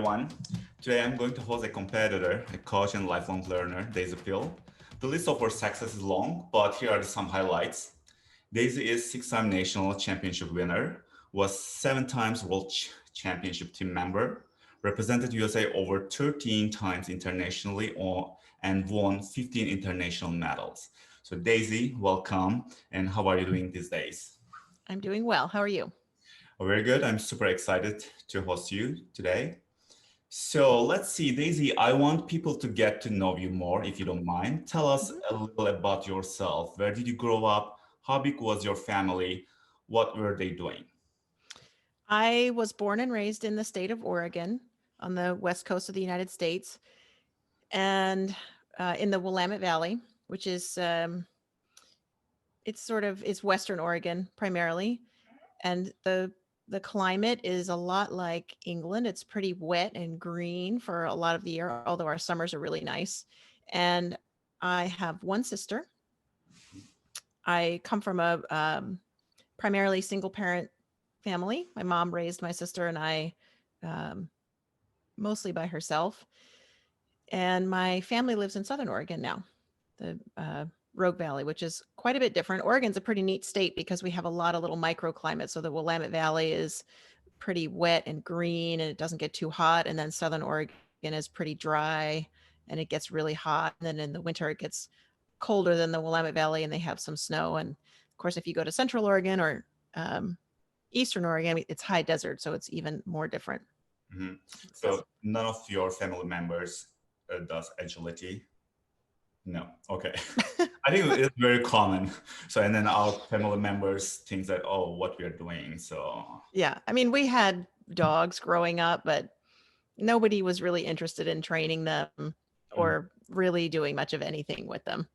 everyone. Today I'm going to host a competitor, a coach and lifelong learner, Daisy Pill. The list of her success is long, but here are some highlights. Daisy is six-time national championship winner, was seven times world championship team member, represented USA over 13 times internationally, and won 15 international medals. So Daisy, welcome, and how are you doing these days? I'm doing well. How are you? Oh, very good. I'm super excited to host you today. So let's see, Daisy, I want people to get to know you more, if you don't mind. Tell us Mhm. a little about yourself. Where did you grow up? How big was your family? What were they doing? I was born and raised in the state of Oregon on the west coast of the United States and in the Willamette Valley, which is it's Western Oregon primarily, and the climate is a lot like England. It's pretty wet and green for a lot of the year, although our summers are really nice. And I have one sister. I come from a primarily single parent family. My mom raised my sister and I um, mostly by herself. And my family lives in Southern Oregon now, the Rogue Valley, which is quite a bit different. Oregon's a pretty neat state because we have a lot of little microclimates. So the Willamette Valley is pretty wet and green and it doesn't get too hot. And then Southern Oregon is pretty dry and it gets really hot. And then in the winter, it gets colder than the Willamette Valley and they have some snow. And of course, if you go to Central Oregon or um, Eastern Oregon, it's high desert. So it's even more different. Mhm. So So none of your family members does agility? No. Okay. I think it's very common. So, and then our family members think that, oh, what we are doing. So, yeah, I mean, we had dogs growing up, but nobody was really interested in training them mm. or really doing much of anything with them.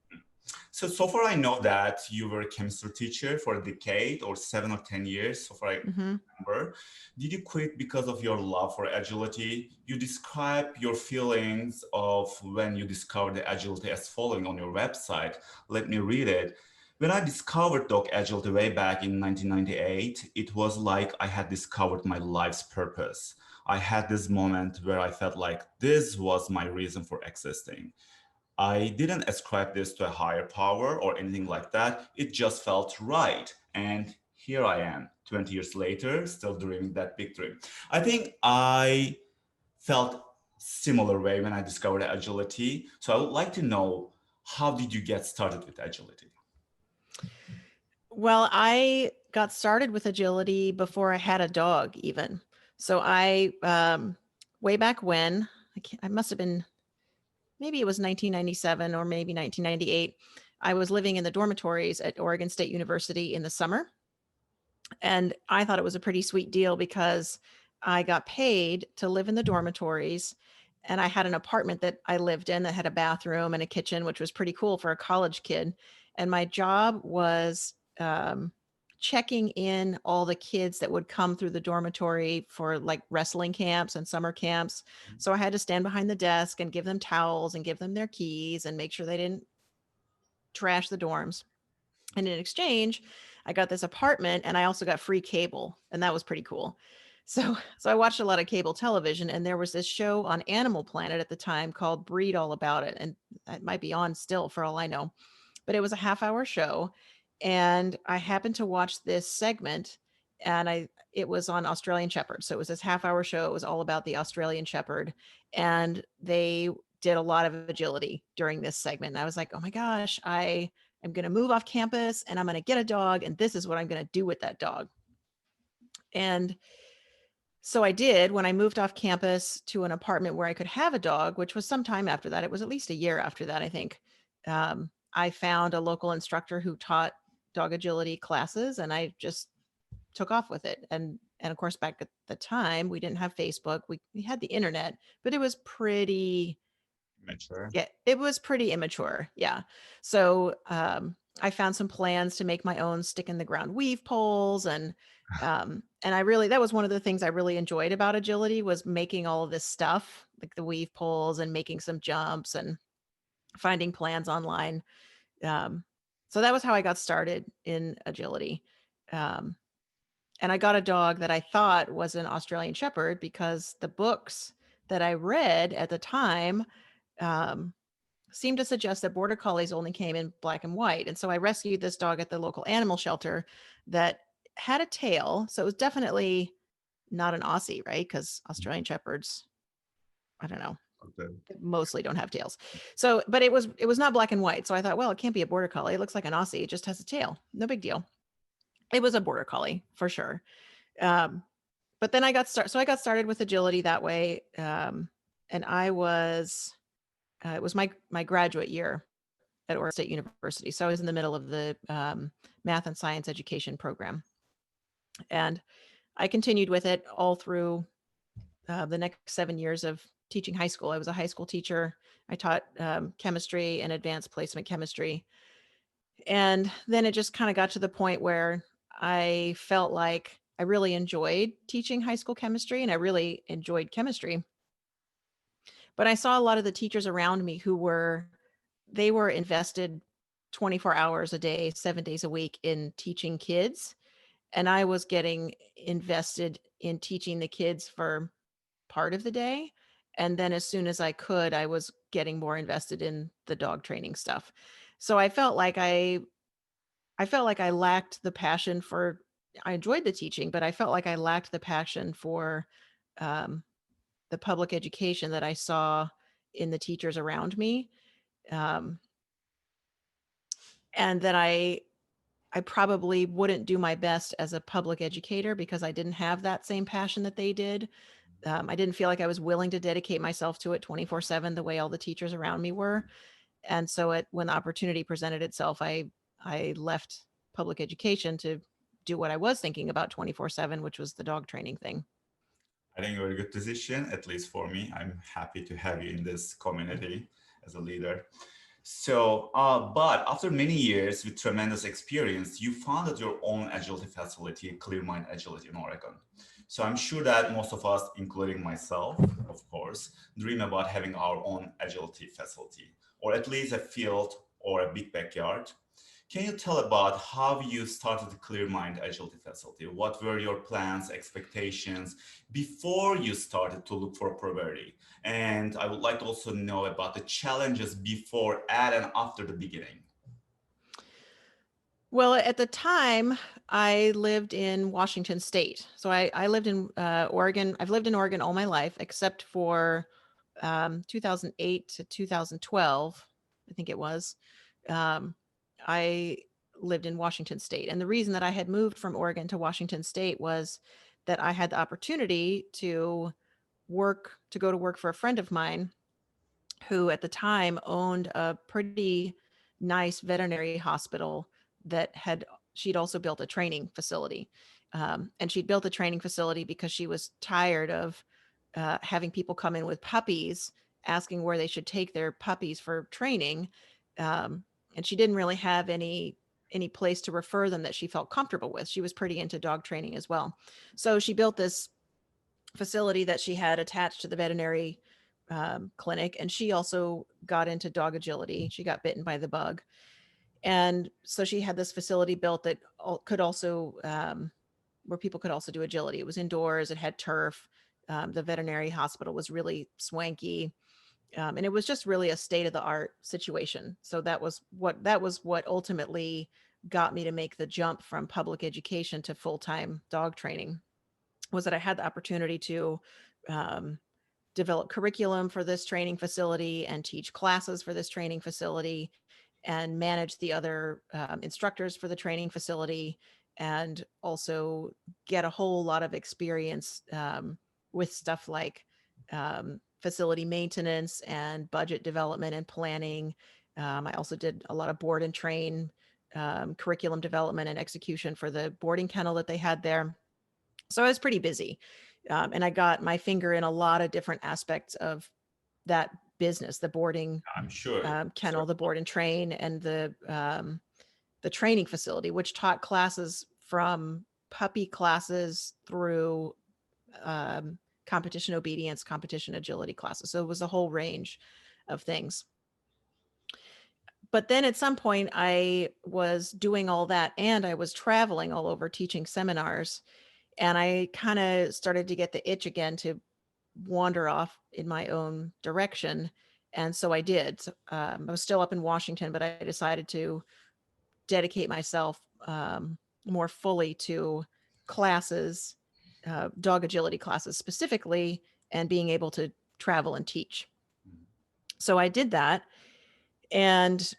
So far I know that you were a chemistry teacher for a decade or 7 or 10 years. So far I Hmm. remember. Did you quit because of your love for agility? You describe your feelings of when you discovered the agility as following on your website. Let me read it. When I discovered dog agility way back in 1998, it was like I had discovered my life's purpose. I had this moment where I felt like this was my reason for existing. I didn't ascribe this to a higher power or anything like that. It just felt right. And here I am, 20 years later, still dreaming that big dream. I think I felt similar way when I discovered agility. So I would like to know, how did you get started with agility? Well, I got started with agility before I had a dog, even. So way back when, I must have been, maybe it was 1997 or maybe 1998. I was living in the dormitories at Oregon State University in the summer. And I thought it was a pretty sweet deal because I got paid to live in the dormitories. And I had an apartment that I lived in that had a bathroom and a kitchen, which was pretty cool for a college kid. And my job was checking in all the kids that would come through the dormitory for like wrestling camps and summer camps. So I had to stand behind the desk and give them towels and give them their keys and make sure they didn't trash the dorms. And in exchange, I got this apartment and I also got free cable, and that was pretty cool. So I watched a lot of cable television, and there was this show on Animal Planet at the time called Breed All About It, and that might be on still for all I know. But it was a half-hour show, and I happened to watch this segment, and I it was on Australian Shepherd. So it was this half-hour show. It was all about the Australian Shepherd, and they did a lot of agility during this segment. And I was like, oh my gosh, I'm going to move off campus and I'm going to get a dog. And this is what I'm going to do with that dog. And so I did when I moved off campus to an apartment where I could have a dog, which was some time after that. It was at least a year after that, I think. I found a local instructor who taught dog agility classes and I just took off with it. And of course, back at the time, we didn't have Facebook. We had the internet, but it was pretty Mature. yeah, it was pretty immature. Yeah. So I found some plans to make my own stick in the ground weave poles and I really that was one of the things I really enjoyed about agility was making all of this stuff, like the weave poles and making some jumps and finding plans online. Um, so that was how I got started in agility. Um, and I got a dog that I thought was an Australian Shepherd because the books that I read at the time um, seemed to suggest that border collies only came in black and white. And so I rescued this dog at the local animal shelter that had a tail. So it was definitely not an Aussie, right? Because Australian Shepherds, I don't know, Okay. mostly don't have tails. So, but it was not black and white. So I thought, well, it can't be a border collie. It looks like an Aussie. It just has a tail. No big deal. It was a border collie for sure. Um, but then I got started with agility that way. And it was my graduate year at Oregon State University. So I was in the middle of the math and science education program. And I continued with it all through the next 7 years of teaching high school. I was a high school teacher. I taught chemistry and advanced placement chemistry. And then it just kind of got to the point where I felt like I really enjoyed teaching high school chemistry and I really enjoyed chemistry. But I saw a lot of the teachers around me they were invested 24 hours a day, 7 days a week in teaching kids. And I was getting invested in teaching the kids for part of the day. And then as soon as I could, I was getting more invested in the dog training stuff. So I felt like I lacked the passion for I enjoyed the teaching, but I felt like I lacked the passion for um, the public education that I saw in the teachers around me. Um, and that I probably wouldn't do my best as a public educator because I didn't have that same passion that they did. I didn't feel like I was willing to dedicate myself to it 24/7 the way all the teachers around me were. And so when the opportunity presented itself, I left public education to do what I was thinking about 24/7, which was the dog training thing. I think you're in a good position, at least for me. I'm happy to have you in this community as a leader. So, but after many years with tremendous experience, you founded your own agility facility, Clear Mind Agility in Oregon. So I'm sure that most of us, including myself, of course, dream about having our own agility facility, or at least a field or a big backyard. Can you tell about how you started the Clear Mind Agility Facility? What were your plans, expectations before you started to look for a property? And I would like to also know about the challenges before, at, and after the beginning. Well, at the time, I lived in Washington State. So I lived in Oregon. I've lived in Oregon all my life, except for 2008 to 2012, I think it was. Um, I lived in Washington State. And the reason that I had moved from Oregon to Washington State was that I had the opportunity to go to work for a friend of mine who at the time owned a pretty nice veterinary hospital that she'd also built a training facility. And she'd built a training facility because she was tired of having people come in with puppies, asking where they should take their puppies for training. Um, and she didn't really have any place to refer them that she felt comfortable with. She was pretty into dog training as well. So she built this facility that she had attached to the veterinary clinic. And she also got into dog agility. She got bitten by the bug. And so she had this facility built that could also, where people could also do agility. It was indoors, it had turf. The veterinary hospital was really swanky. And it was just really a state of the art situation. So that was what ultimately got me to make the jump from public education to full-time dog training, was that I had the opportunity to um, develop curriculum for this training facility and teach classes for this training facility and manage the other instructors for the training facility, and also get a whole lot of experience with stuff like facility maintenance and budget development and planning. I also did a lot of board and train curriculum development and execution for the boarding kennel that they had there. So I was pretty busy. And I got my finger in a lot of different aspects of that business, the boarding I'm sure. kennel, the board and train, and the training facility, which taught classes from puppy classes through competition obedience, competition agility classes. So it was a whole range of things. But then at some point, I was doing all that and I was traveling all over teaching seminars. And I kind of started to get the itch again to wander off in my own direction. And so I did. I was still up in Washington, but I decided to dedicate myself more fully to classes, dog agility classes specifically, and being able to travel and teach. So I did that. And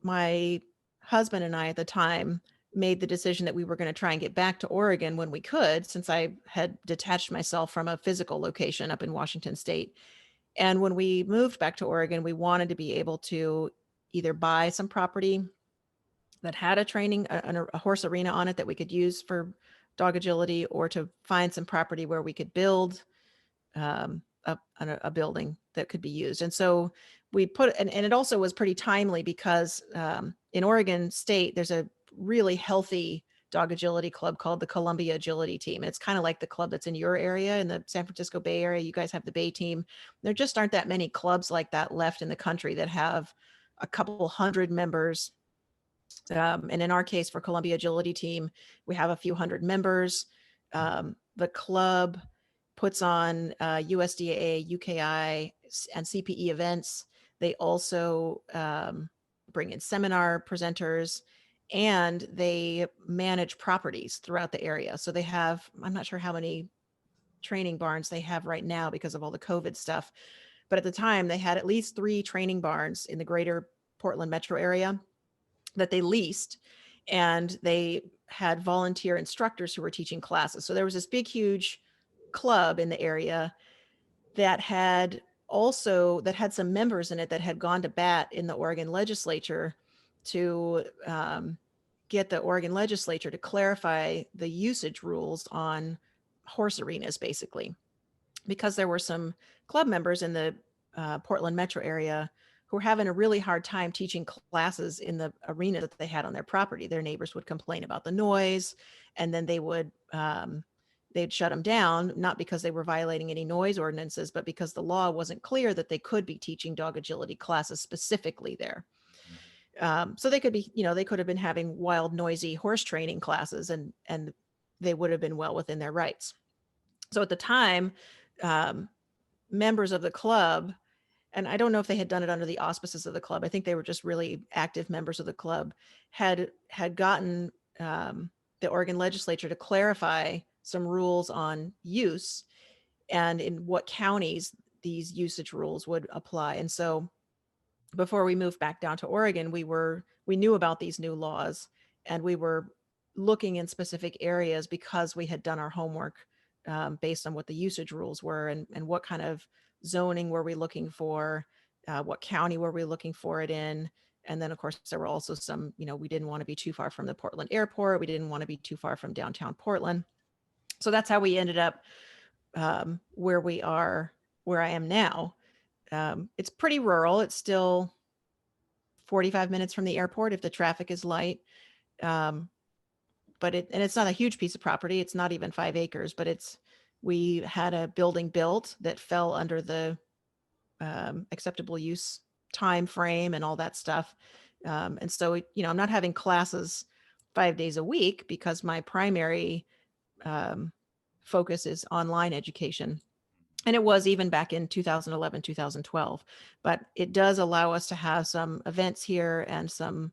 my husband and I at the time made the decision that we were going to try and get back to Oregon when we could, since I had detached myself from a physical location up in Washington State. And when we moved back to Oregon, we wanted to be able to either buy some property that had a training, a horse arena on it that we could use for dog agility, or to find some property where we could build a building that could be used. And so we put, and it also was pretty timely because in Oregon State, there's a really healthy dog agility club called the Columbia Agility Team. It's kind of like the club that's in your area, in the San Francisco Bay Area. You guys have the Bay Team. There just aren't that many clubs like that left in the country that have a couple hundred members. And in our case, for Columbia Agility Team, we have a few hundred members. The club puts on USDA, UKI, and CPE events. They also bring in seminar presenters, and they manage properties throughout the area. So they have, I'm not sure how many training barns they have right now because of all the COVID stuff, but at the time they had at least 3 training barns in the greater Portland metro area that they leased, and they had volunteer instructors who were teaching classes. So there was this big, huge club in the area that had some members in it that had gone to bat in the Oregon legislature to get the Oregon legislature to clarify the usage rules on horse arenas, basically, because there were some club members in the Portland metro area who were having a really hard time teaching classes in the arena that they had on their property. Their neighbors would complain about the noise, and then they'd shut them down, not because they were violating any noise ordinances, but because the law wasn't clear that they could be teaching dog agility classes specifically there. So they could be, they could have been having wild, noisy horse training classes, and they would have been well within their rights. So at the time, um, members of the club, and I don't know if they had done it under the auspices of the club, I think they were just really active members of the club, had gotten the Oregon legislature to clarify some rules on use and in what counties these usage rules would apply. And so before we moved back down to Oregon, we knew about these new laws, and we were looking in specific areas because we had done our homework based on what the usage rules were, and what kind of zoning were we looking for, what county were we looking for it in. And then, of course, there were also some, we didn't want to be too far from the Portland airport. We didn't want to be too far from downtown Portland. So that's how we ended up where we are, where I am now. It's pretty rural. It's still 45 minutes from the airport if the traffic is light. But it's not a huge piece of property. It's not even 5 acres, but we had a building built that fell under the acceptable use time frame and all that stuff. And so, I'm not having classes 5 days a week because my primary focus is online education. And it was even back in 2011, 2012. But it does allow us to have some events here and some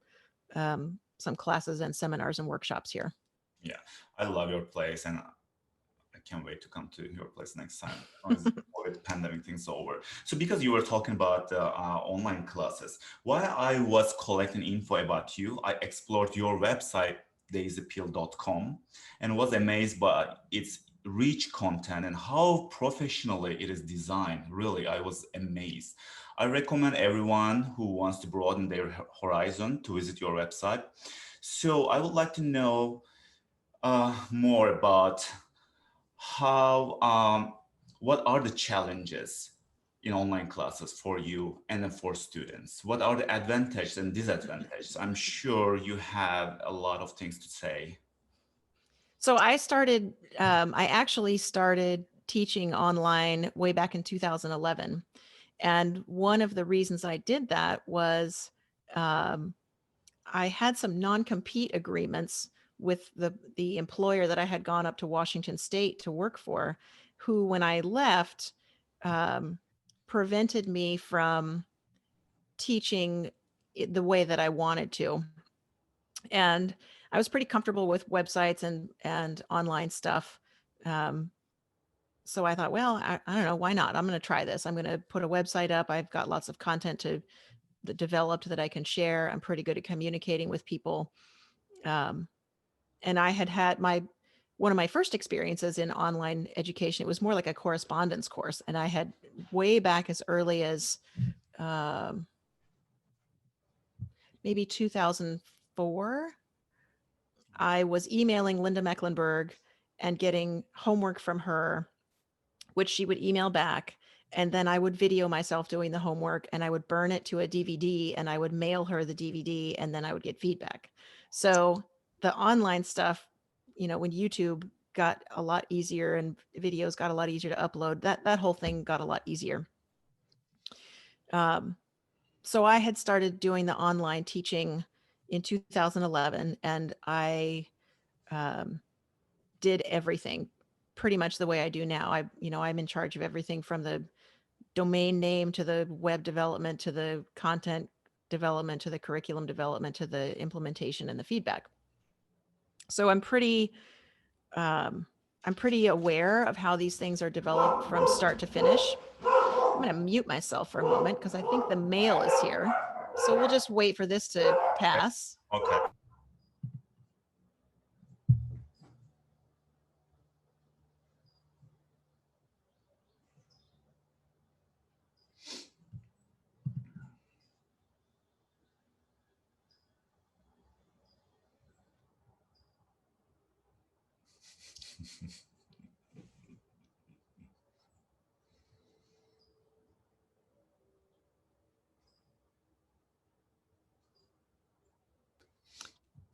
classes and seminars and workshops here. Yeah, I love your place, and I can't wait to come to your place next time before the pandemic thing's over. So, because you were talking about online classes, while I was collecting info about you, I explored your website, daisypeel.com, and was amazed by its rich content and how professionally it is designed. Really, I was amazed. I recommend everyone who wants to broaden their horizon to visit your website. So, I would like to know more about how what are the challenges in online classes for you and then for students? What are the advantages and disadvantages? I'm sure you have a lot of things to say. So I actually started teaching online way back in 2011. And one of the reasons I did that was um, I had some non-compete agreements with the employer that I had gone up to Washington State to work for. who, when I left, um, prevented me from teaching the way that I wanted to. And I was pretty comfortable with websites and online stuff. Um, so I thought, well, I don't know, why not? I'm going to try this. I'm going to put a website up. I've got lots of content to that developed that I can share. I'm pretty good at communicating with people. Um, and I had my one of my first experiences in online education. It was more like a correspondence course, and I had way back as early as um, maybe 2004. I was emailing Linda Mecklenburg and getting homework from her, which she would email back. And then I would video myself doing the homework and I would burn it to a DVD and I would mail her the DVD and then I would get feedback. So the online stuff, when YouTube got a lot easier and videos got a lot easier to upload, that whole thing got a lot easier. So I had started doing the online teaching in 2011 and I um, did everything pretty much the way I do now. I'm in charge of everything from the domain name to the web development to the content development to the curriculum development to the implementation and the feedback. So um, I'm pretty aware of how these things are developed from start to finish. I'm going to mute myself for a moment because I think the mail is here. So we'll just wait for this to pass. Okay.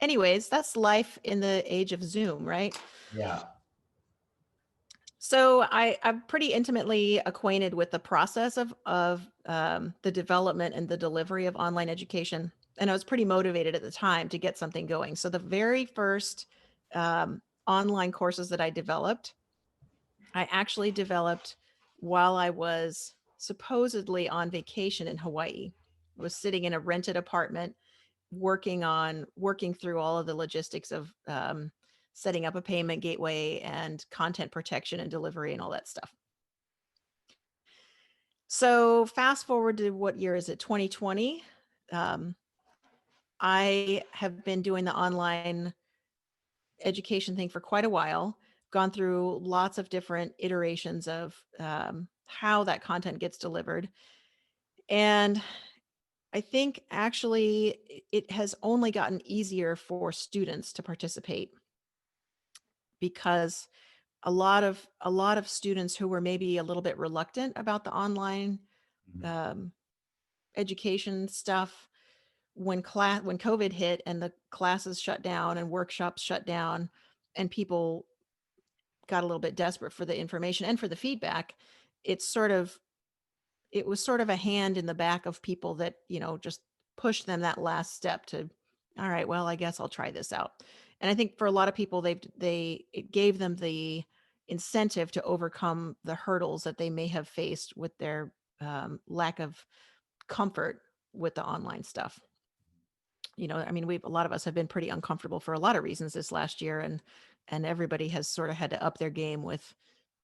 Anyways, that's life in the age of Zoom, right? Yeah. So I'm pretty intimately acquainted with the process of the development and the delivery of online education, and I was pretty motivated at the time to get something going. So the very first online courses that I developed, I actually developed while I was supposedly on vacation in Hawaii. I was sitting in a rented apartment working through all of the logistics of setting up a payment gateway and content protection and delivery and all that stuff. So fast forward to what year is it? 2020. Um, I have been doing the online education thing for quite a while, gone through lots of different iterations of how that content gets delivered. And I think actually it has only gotten easier for students to participate because a lot of students who were maybe a little bit reluctant about the online Mhm. um, education stuff when COVID hit and the classes shut down and workshops shut down and people got a little bit desperate for the information and for the feedback, it's sort of it was sort of a hand in the back of people that, just pushed them that last step to, all right, well, I guess I'll try this out. And I think for a lot of people, it gave them the incentive to overcome the hurdles that they may have faced with their lack of comfort with the online stuff. I mean, a lot of us have been pretty uncomfortable for a lot of reasons this last year, and everybody has sort of had to up their game with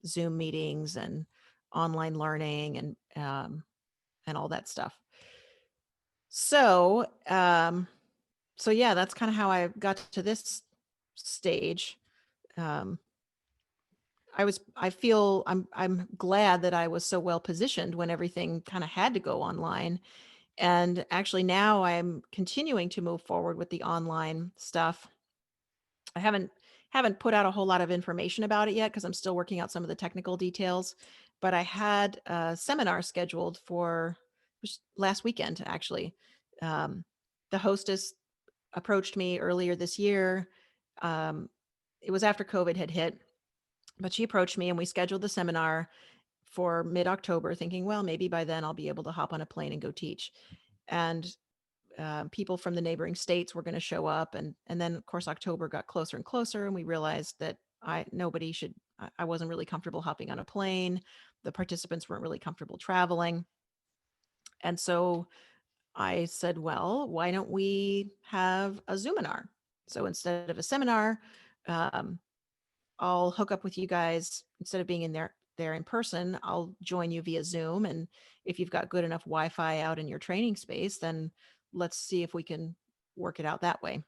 Zoom meetings and online learning and all that stuff. So, so yeah, that's kind of how I got to this stage. Um, I'm glad that I was so well positioned when everything kind of had to go online. And actually now I'm continuing to move forward with the online stuff. I haven't put out a whole lot of information about it yet because I'm still working out some of the technical details. But I had a seminar scheduled for last weekend, actually. Um, the hostess approached me earlier this year. Um, it was after COVID had hit, but she approached me and we scheduled the seminar for mid-October, thinking, well, maybe by then I'll be able to hop on a plane and go teach. And people from the neighboring states were going to show up, and then of course October got closer and closer, and we realized that nobody should I wasn't really comfortable hopping on a plane. The participants weren't really comfortable traveling. And so I said, well, why don't we have a Zoominar? So instead of a seminar, um, I'll hook up with you guys instead of being there in person. I'll join you via Zoom. And if you've got good enough Wi-Fi out in your training space, then let's see if we can work it out that way.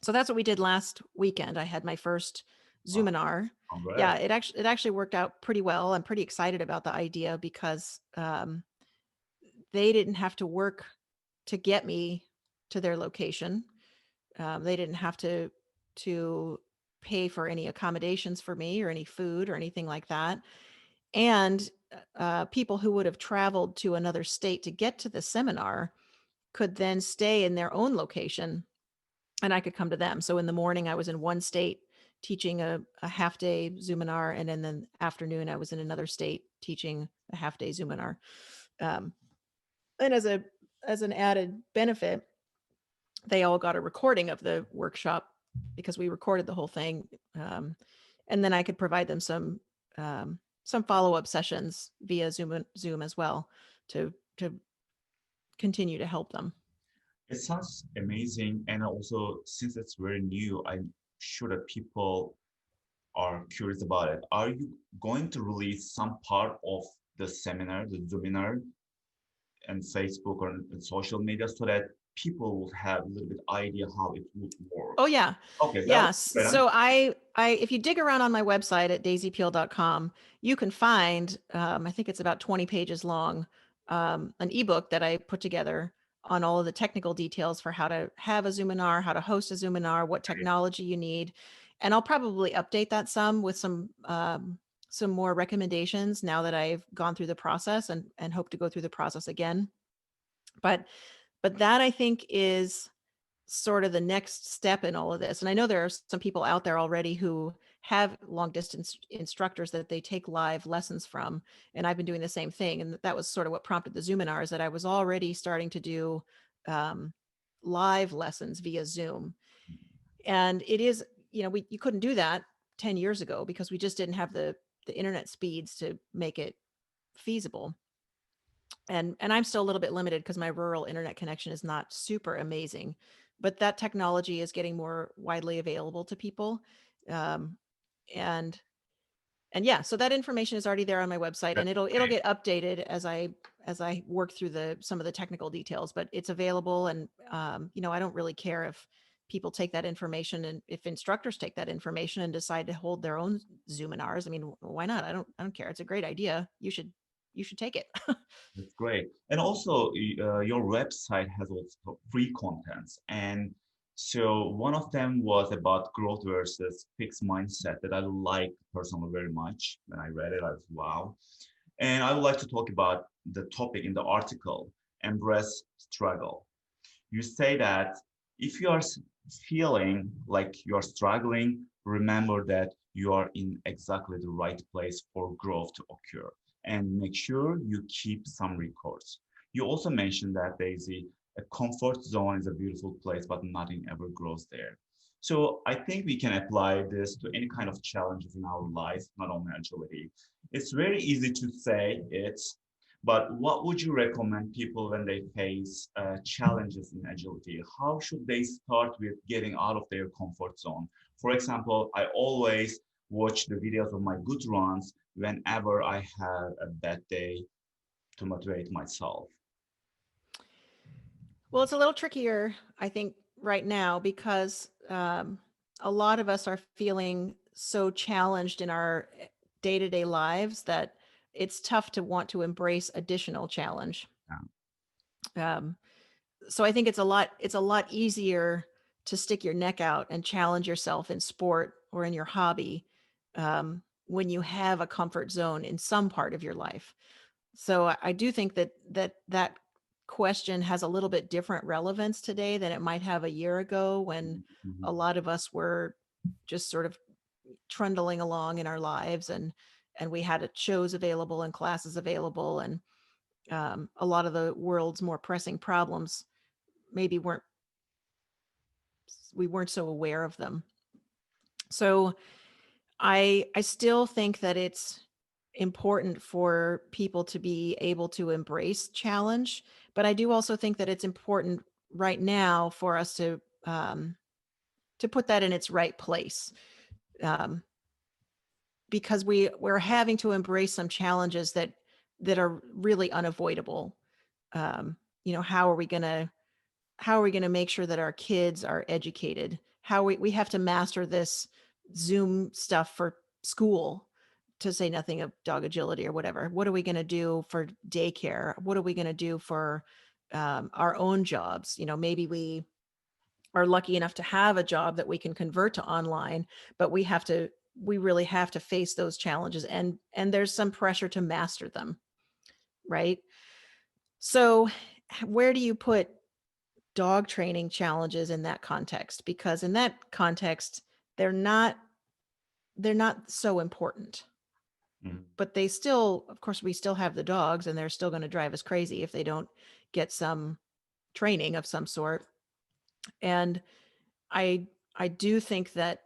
So that's what we did last weekend. I had my first Wow. Zoominar. All Yeah, right. it actually worked out pretty well. I'm pretty excited about the idea because they didn't have to work to get me to their location. They didn't have to pay for any accommodations for me or any food or anything like that. And people who would have traveled to another state to get to the seminar could then stay in their own location, and I could come to them. So in the morning, I was in one state teaching a half day Zoominar, and in the afternoon, I was in another state teaching a half day Zoominar. Um, and as an added benefit, they all got a recording of the workshop because we recorded the whole thing, and then I could provide them some follow up sessions via Zoom as well to continue to help them. It sounds amazing. And also, since it's very new, I'm sure that people are curious about it. Are you going to release some part of the seminar, the Zoominar, and Facebook or in social media so that people will have a little bit idea how it would work? Oh yeah. Okay, that was Yes. better. So I if you dig around on my website at daisypeel.com, you can find I think it's about 20 pages long, an ebook that I put together on all of the technical details for how to have a Zoominar, how to host a Zoominar, what technology you need. And I'll probably update that some with some more recommendations now that I've gone through the process and hope to go through the process again. But that I think is sort of the next step in all of this. And I know there are some people out there already who have long distance instructors that they take live lessons from. And I've been doing the same thing. And that was sort of what prompted the Zoominar, is that I was already starting to do um, live lessons via Zoom. And it is, you couldn't do that 10 years ago because we just didn't have the internet speeds to make it feasible. And I'm still a little bit limited because my rural internet connection is not super amazing, but that technology is getting more widely available to people. Um, and and yeah, so that information is already there on my website, and That's it'll great. get updated as I work through some of the technical details, but it's available. And I don't really care if people take that information, and if instructors take that information and decide to hold their own Zoominars. I mean, why not? I don't care. It's a great idea. You should take it. That's great. And also, your website has also free contents. And so one of them was about growth versus fixed mindset that I like personally very much. When I read it, I was wow. And I would like to talk about the topic in the article, embrace struggle. You say that if you are feeling like you are struggling, remember that you are in exactly the right place for growth to occur, and make sure you keep some records. You also mentioned that, Daisy, a comfort zone is a beautiful place, but nothing ever grows there. So I think we can apply this to any kind of challenges in our life, not only agility. It's very easy to say it, but what would you recommend people when they face challenges in agility? How should they start with getting out of their comfort zone? For example, I always watch the videos of my good runs whenever I have a bad day to motivate myself. Well, it's a little trickier, I think, right now because a lot of us are feeling so challenged in our day to day lives that it's tough to want to embrace additional challenge. Yeah. Um, so I think it's a lot easier to stick your neck out and challenge yourself in sport or in your hobby when you have a comfort zone in some part of your life. So I do think that question has a little bit different relevance today than it might have a year ago when Mhm. a lot of us were just sort of trundling along in our lives, and we had shows available and classes available, and a lot of the world's more pressing problems maybe we weren't so aware of them. So I still think that it's important for people to be able to embrace challenge, but I do also think that it's important right now for us to put that in its right place. Um, because we're having to embrace some challenges that are really unavoidable. Um, how are we gonna make sure that our kids are educated? How we have to master this Zoom stuff for school, to say nothing of dog agility or whatever. What are we going to do for daycare? What are we going to do for our own jobs? Maybe we are lucky enough to have a job that we can convert to online, but we really have to face those challenges, and there's some pressure to master them, right? So where do you put dog training challenges in that context? Because in that context, they're not they're not so important. Mhm. But they still, of course, we still have the dogs, and they're still going to drive us crazy if they don't get some training of some sort. And I I do think that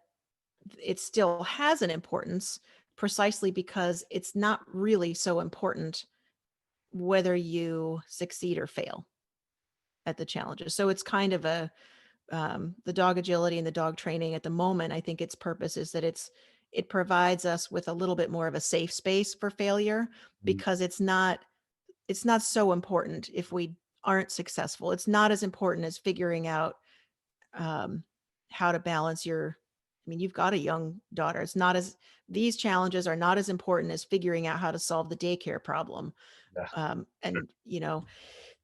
it still has an importance, precisely because it's not really so important whether you succeed or fail at the challenges. So it's kind of the dog agility and the dog training at the moment. I think its purpose is that it provides us with a little bit more of a safe space for failure, Mhm. because it's not so important if we aren't successful. It's not as important as figuring out um, how to balance your. I mean, you've got a young daughter. It's not as These challenges are not as important as figuring out how to solve the daycare problem. Yeah, sure. And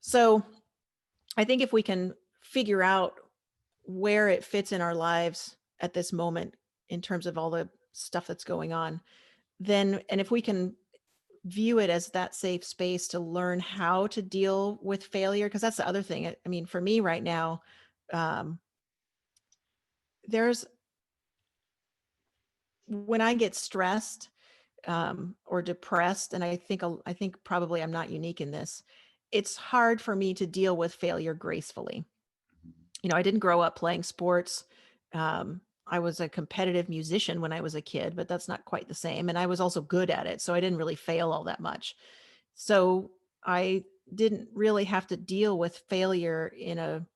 so I think if we can figure out where it fits in our lives at this moment in terms of all the stuff that's going on, then, and if we can view it as that safe space to learn how to deal with failure, because that's the other thing. I mean, for me right now, um, there's when I get stressed or depressed, and I think probably I'm not unique in this. It's hard for me to deal with failure gracefully. I didn't grow up playing sports. I was a competitive musician when I was a kid, but that's not quite the same. And I was also good at it, so I didn't really fail all that much. So I didn't really have to deal with failure in a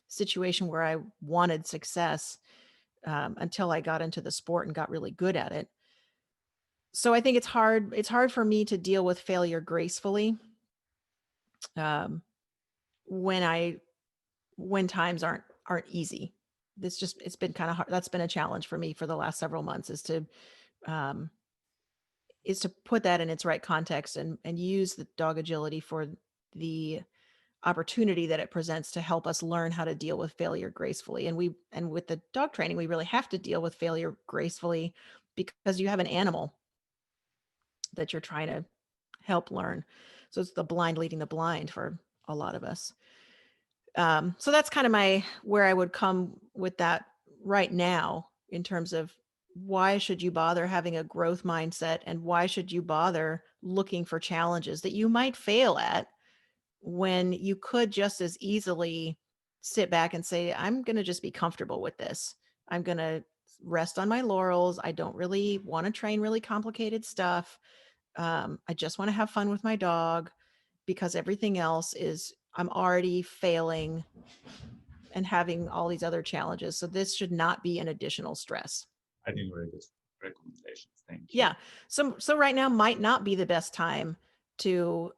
situation where I wanted success until I got into the sport and got really good at it. So I think it's hard. It's hard for me to deal with failure gracefully um, when I when times aren't easy. It's been kind of hard. That's been a challenge for me for the last several months, um, is to put that in its right context and use the dog agility for the opportunity that it presents to help us learn how to deal with failure gracefully. And with the dog training, we really have to deal with failure gracefully, because you have an animal that you're trying to help learn. So it's the blind leading the blind for a lot of us. So that's kind of my where I would come with that right now, in terms of why should you bother having a growth mindset, and why should you bother looking for challenges that you might fail at, when you could just as easily sit back and say, I'm going to just be comfortable with this. I'm going to rest on my laurels. I don't really want to train really complicated stuff. I just want to have fun with my dog, because everything else is, I'm already failing and having all these other challenges. So this should not be an additional stress. I think very good recommendations. Thank you. Yeah. So right now might not be the best time to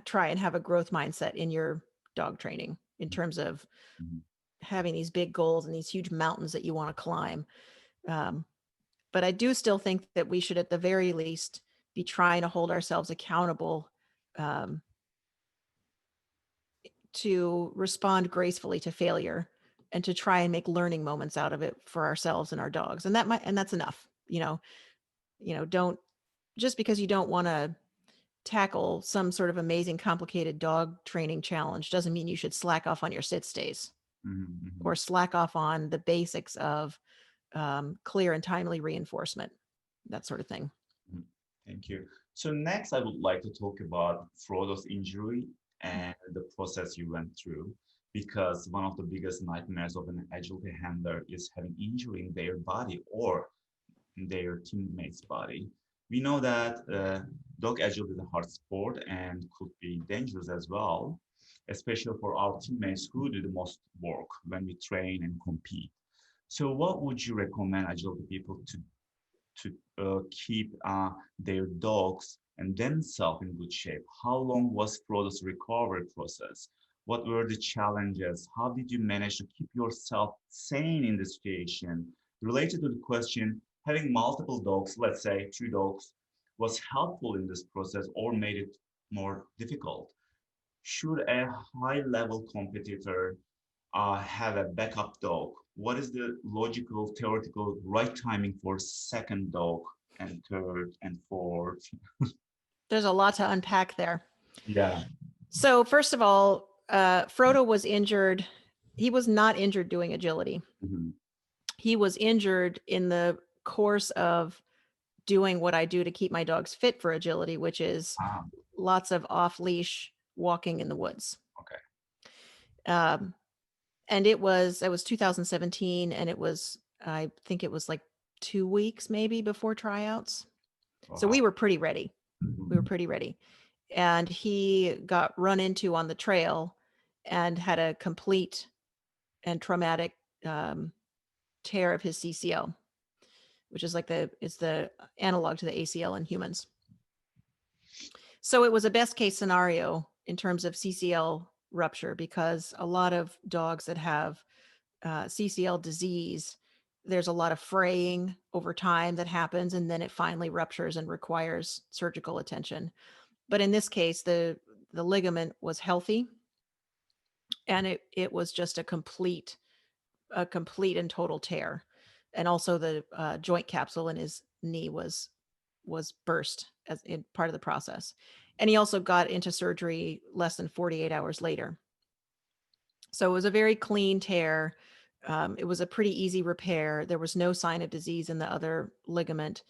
try and have a growth mindset in your dog training, in terms of Mhm. having these big goals and these huge mountains that you want to climb. Um, but I do still think that we should, at the very least, be trying to hold ourselves accountable, um, to respond gracefully to failure, and to try and make learning moments out of it for ourselves and our dogs. And that's enough. Don't, just because you don't want to tackle some sort of amazing complicated dog training challenge, doesn't mean you should slack off on your sit stays, Mhm, mhm, or slack off on the basics of clear and timely reinforcement, that sort of thing. mhm. Thank you. So next, I would like to talk about Frodo's injury and the process you went through, because one of the biggest nightmares of an agility handler is having injury in their body, or their teammates' body. We know that dog agility is a hard sport and could be dangerous as well, especially for our teammates who do the most work when we train and compete. So, what would you recommend agility people to keep their dogs and themselves in good shape? How long was Frodo's recovery process? What were the challenges? How did you manage to keep yourself sane in the situation? Related to the question, having multiple dogs, let's say two dogs, was helpful in this process or made it more difficult? Should a high level competitor have a backup dog? What is the logical, theoretical right timing for second dog and third and fourth? There's a lot to unpack there. Yeah. So first of all, Frodo was injured. He was not injured doing agility. Mhm. He was injured in the course of doing what I do to keep my dogs fit for agility, which is Ah, lots of off leash walking in the woods. okay. Um, and it was 2017, and I think it was like 2 weeks maybe before tryouts. So we Wow. were pretty ready. We were Mhm. pretty ready. And he got run into on the trail and had a complete and traumatic um, tear of his CCL, which is it's the analog to the ACL in humans. So it was a best case scenario in terms of CCL rupture, because a lot of dogs that have CCL disease, there's a lot of fraying over time that happens, and then it finally ruptures and requires surgical attention. But in this case, the ligament was healthy, and it was just a complete and total tear. And also the joint capsule in his knee was burst as in part of the process. And he also got into surgery less than 48 hours later. So it was a very clean tear. It was a pretty easy repair. There was no sign of disease in the other ligament.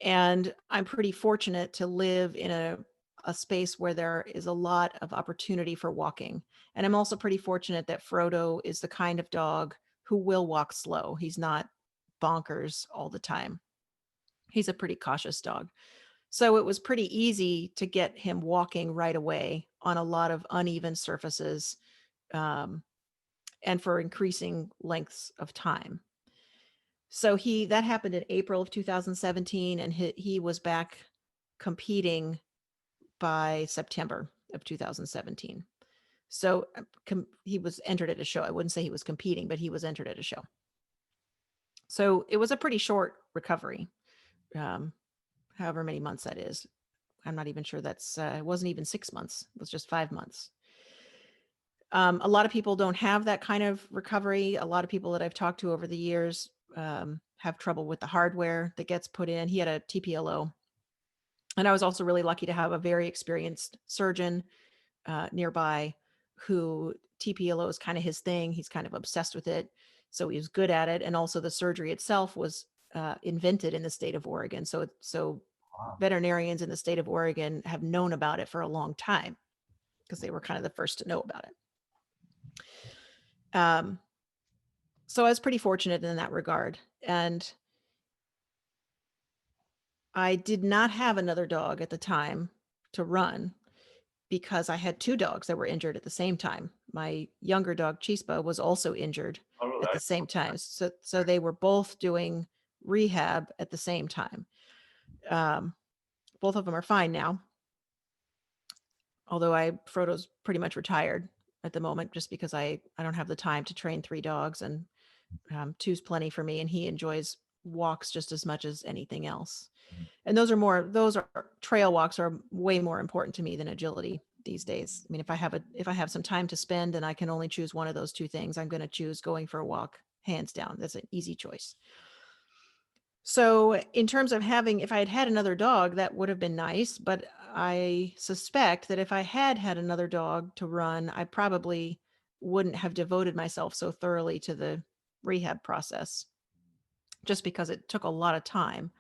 And I'm pretty fortunate to live in a space where there is a lot of opportunity for walking. And I'm also pretty fortunate that Frodo is the kind of dog who will walk slow. He's not bonkers all the time. He's a pretty cautious dog. So it was pretty easy to get him walking right away on a lot of uneven surfaces, um, and for increasing lengths of time. So that happened in April of 2017, and he was back competing by September of 2017. So he was entered at a show. I wouldn't say he was competing, but he was entered at a show. So it was a pretty short recovery, um, however many months that is. I'm not even sure it wasn't even 6 months. It was just 5 months. A lot of people don't have that kind of recovery. A lot of people that I've talked to over the years have trouble with the hardware that gets put in. He had a TPLO. And I was also really lucky to have a very experienced surgeon nearby who TPLO is kind of his thing. He's kind of obsessed with it. So he was good at it. And also the surgery itself was invented in the state of Oregon. So Wow. veterinarians in the state of Oregon have known about it for a long time because they were kind of the first to know about it. Um, so I was pretty fortunate in that regard. And I did not have another dog at the time to run because I had two dogs that were injured at the same time. My younger dog, Chispa, was also injured All at the right. same time. So they were both doing rehab at the same time. Um, both of them are fine now, although Frodo's pretty much retired at the moment just because I don't have the time to train three dogs, and two's plenty for me, and he enjoys walks just as much as anything else. And those are trail walks are way more important to me than agility these days. I mean, if I have some time to spend and I can only choose one of those two things, I'm going to choose going for a walk, hands down. That's an easy choice. So in terms of if I had had another dog, that would have been nice. But I suspect that if I had had another dog to run, I probably wouldn't have devoted myself so thoroughly to the rehab process, just because it took a lot of time.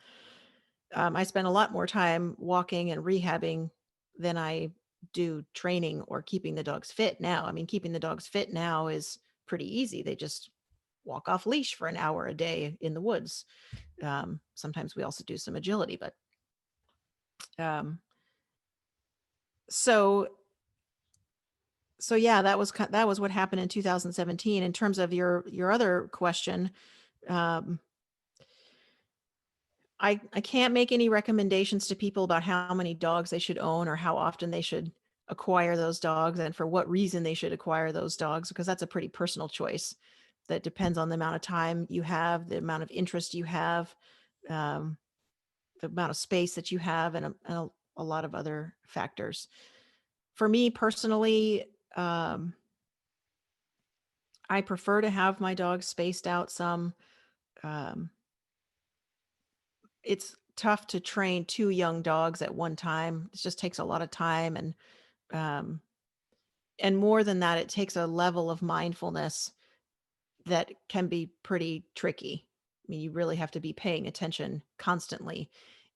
I spend a lot more time walking and rehabbing than I do training or keeping the dogs fit now. I mean, keeping the dogs fit now is pretty easy. They just walk off leash for an hour a day in the woods. Sometimes we also do some agility, but um, so yeah, that was what happened in 2017. In terms of your other question, um, I can't make any recommendations to people about how many dogs they should own or how often they should acquire those dogs and for what reason they should acquire those dogs, because that's a pretty personal choice that depends on the amount of time you have, the amount of interest you have, um, the amount of space that you have, and a lot of other factors. For me personally, I prefer to have my dogs spaced out some. Um, it's tough to train two young dogs at one time. It just takes a lot of time, um, and more than that, it takes a level of mindfulness that can be pretty tricky. I mean, you really have to be paying attention constantly.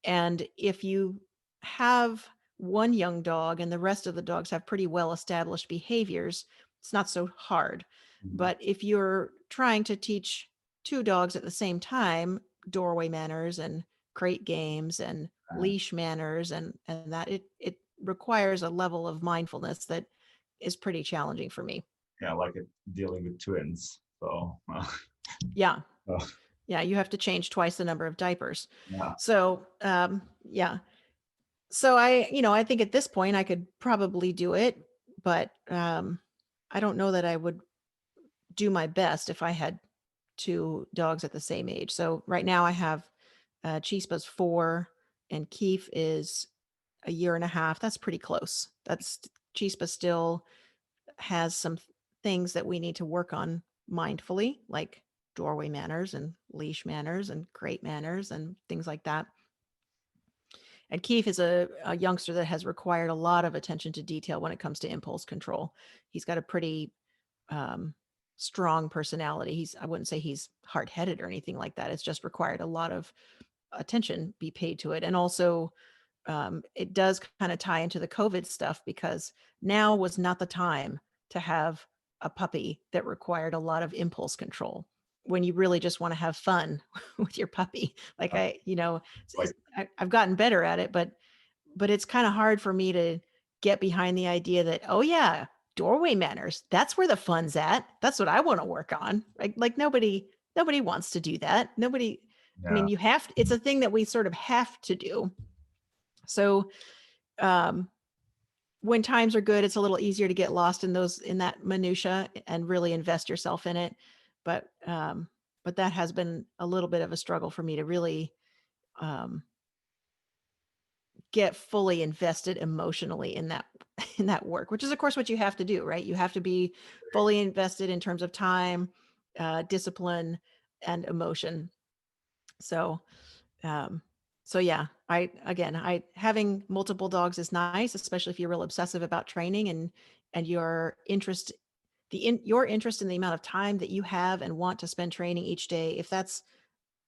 And if you have one young dog and the rest of the dogs have pretty well established behaviors, it's not so hard. Mhm. But if you're trying to teach two dogs at the same time, doorway manners and crate games and Uh, leash manners and that it requires a level of mindfulness that is pretty challenging for me. yeah, like dealing with twins. So, Yeah. uh, Yeah, you have to change twice the number of diapers. yeah, So, yeah. So I think at this point I could probably do it, but I don't know that I would do my best if I had two dogs at the same age. So right now I have Chispa's 4 and Keef is a year and a half. That's pretty close. That's Chispa still has some things that we need to work on mindfully, like doorway manners and leash manners and crate manners and things like that. And Keith is a youngster that has required a lot of attention to detail when it comes to impulse control. He's got a pretty um, strong personality. I wouldn't say he's hard headed or anything like that. It's just required a lot of attention be paid to it. And also, it does kind of tie into the COVID stuff because now was not the time to have a puppy that required a lot of impulse control when you really just want to have fun with your puppy. Like like I've gotten better at it, but it's kind of hard for me to get behind the idea that, oh yeah, doorway manners, that's where the fun's at. That's what I want to work on. Like nobody wants to do that. Nobody, I yeah, mean, it's a thing that we sort of have to do. So um, when times are good, it's a little easier to get lost in that minutia and really invest yourself in it. But that has been a little bit of a struggle for me to really um, get fully invested emotionally in that in that work, which is of course what you have to do, right? You have to be fully invested in terms of time, discipline, and emotion. So Um, so yeah, I having multiple dogs is nice, especially if you're real obsessive about training and your interest in the amount of time that you have and want to spend training each day. If that's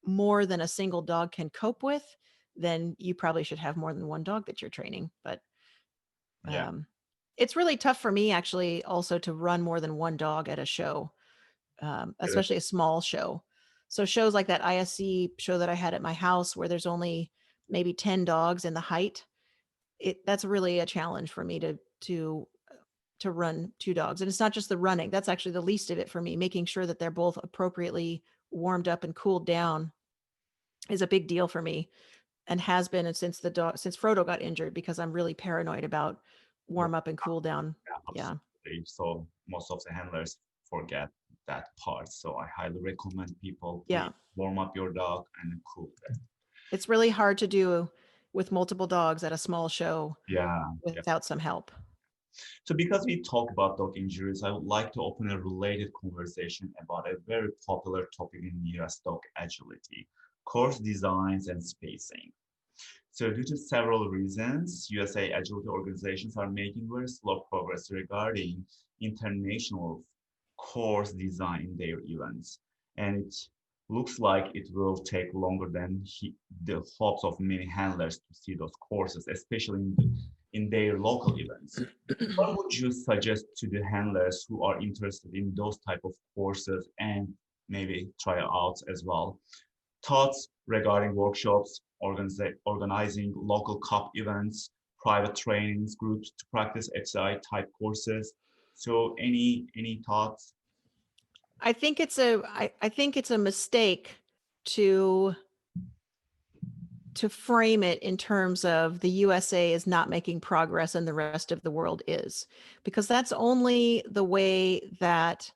more than a single dog can cope with, then you probably should have more than one dog that you're training. But yeah. um, it's really tough for me actually also to run more than one dog at a show, It especially a small show. So shows like that ISC show that I had at my house where there's only maybe 10 dogs in the height, that's really a challenge for me to run two dogs. And it's not just the running. That's actually the least of it for me. Making sure that they're both appropriately warmed up and cooled down is a big deal for me and has been since Frodo got injured because I'm really paranoid about was, warm up and cool down. yeah, Yeah. absolutely. So most of the handlers forget that part. So I highly recommend people please Yeah. warm up your dog and cool them. It's really hard to do with multiple dogs at a small show Yeah, yeah. without some help. So because we talk about dog injuries, I would like to open a related conversation about a very popular topic in US dog agility, course designs and spacing. So due to several reasons, USA agility organizations are making very slow progress regarding international course design in their events. And it looks like it will take longer than the hopes of many handlers to see those courses, especially in their local events. What would you suggest to the handlers who are interested in those type of courses? And maybe tryouts as well. Thoughts regarding workshops, organizing local cup events, private trainings groups to practice exercise type courses. So any thoughts? I think it's a mistake to to frame it in terms of the USA is not making progress and the rest of the world is, because that's only the way that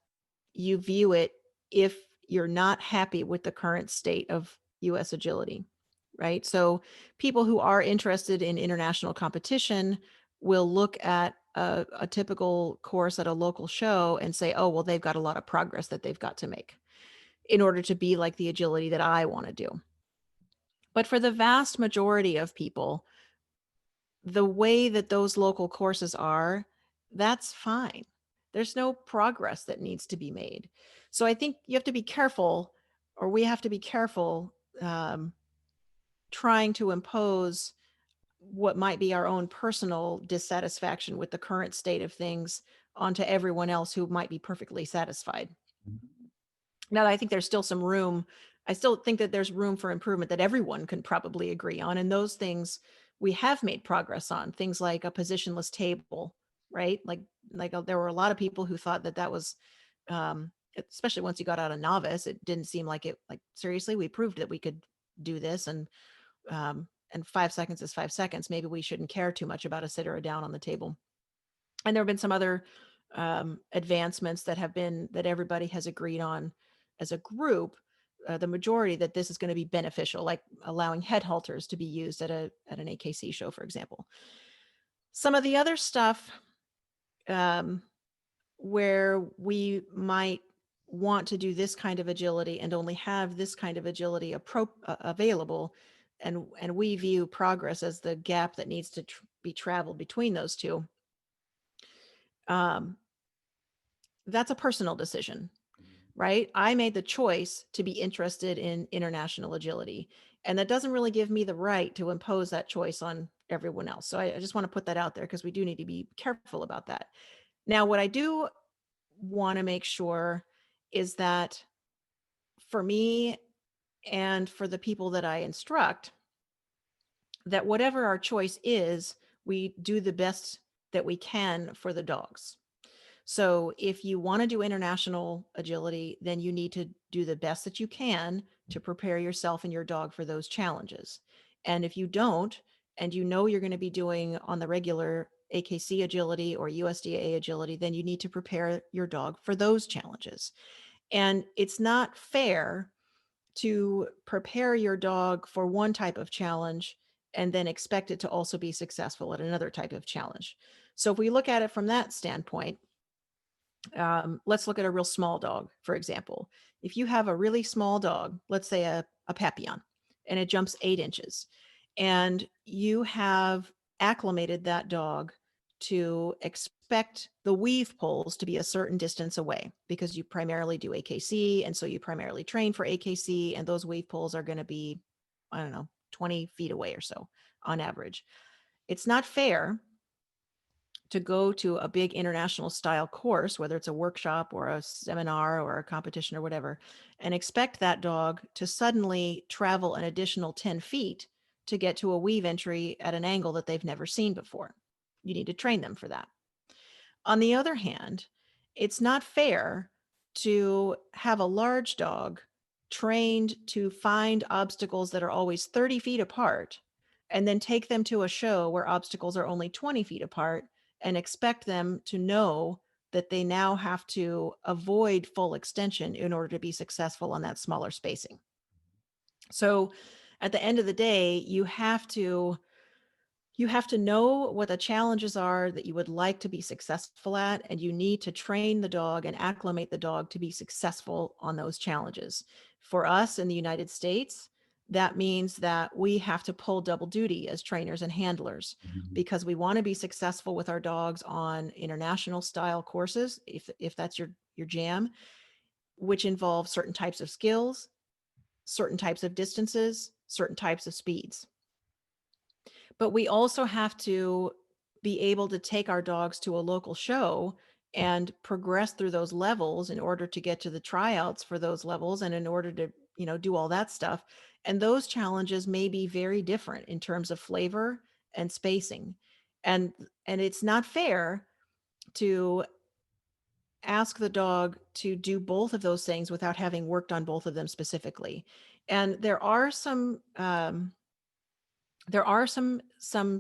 you view it if you're not happy with the current state of US agility, right? So people who are interested in international competition will look at a typical course at a local show and say, oh, well, they've got a lot of progress that they've got to make in order to be like the agility that I want to do. But for the vast majority of people, the way that those local courses are, that's fine. There's no progress that needs to be made. So I think you have to be careful, or we have to be careful um, trying to impose what might be our own personal dissatisfaction with the current state of things onto everyone else who might be perfectly satisfied. Now, I think there's still some room. I still think that there's room for improvement that everyone can probably agree on. And those things we have made progress on, things like a positionless table, right? There were a lot of people who thought that that was, especially once you got out of novice, it didn't seem like it, like, seriously, we proved that we could do this. And 5 seconds is 5 seconds. Maybe we shouldn't care too much about a sit or a down on the table. And there have been some other advancements that everybody has agreed on as a group, the majority, that this is going to be beneficial, like allowing head halters to be used at an AKC show, for example. Some of the other stuff um, where we might want to do this kind of agility and only have this kind of agility available, and we view progress as the gap that needs to be traveled between those two. Um, that's a personal decision, right? I made the choice to be interested in international agility, and that doesn't really give me the right to impose that choice on everyone else. So I just want to put that out there because we do need to be careful about that. Now, what I do want to make sure is that for me and for the people that I instruct, that whatever our choice is, we do the best that we can for the dogs. So if you want to do international agility, then you need to do the best that you can to prepare yourself and your dog for those challenges. And if you don't, and you know you're going to be doing on the regular AKC agility or USDA agility, then you need to prepare your dog for those challenges. And it's not fair to prepare your dog for one type of challenge and then expect it to also be successful at another type of challenge. So if we look at it from that standpoint, let's look at a real small dog, for example. If you have a really small dog, let's say a Papillon, and it jumps 8 inches, and you have acclimated that dog to expect the weave poles to be a certain distance away because you primarily do AKC. And so you primarily train for AKC, and those weave poles are going to be, I don't know, 20 feet away or so on average. It's not fair to go to a big international style course, whether it's a workshop or a seminar or a competition or whatever, and expect that dog to suddenly travel an additional 10 feet to get to a weave entry at an angle that they've never seen before. You need to train them for that. On the other hand, it's not fair to have a large dog trained to find obstacles that are always 30 feet apart and then take them to a show where obstacles are only 20 feet apart and expect them to know that they now have to avoid full extension in order to be successful on that smaller spacing. So at the end of the day, you have to know what the challenges are that you would like to be successful at, and you need to train the dog and acclimate the dog to be successful on those challenges. For us in the United States, that means that we have to pull double duty as trainers and handlers because we want to be successful with our dogs on international style courses, if that's your jam, which involve certain types of skills, certain types of distances, certain types of speeds. But we also have to be able to take our dogs to a local show and progress through those levels in order to get to the tryouts for those levels, and in order to, do all that stuff. And those challenges may be very different in terms of flavor and spacing. And it's not fair to ask the dog to do both of those things without having worked on both of them specifically. And there are some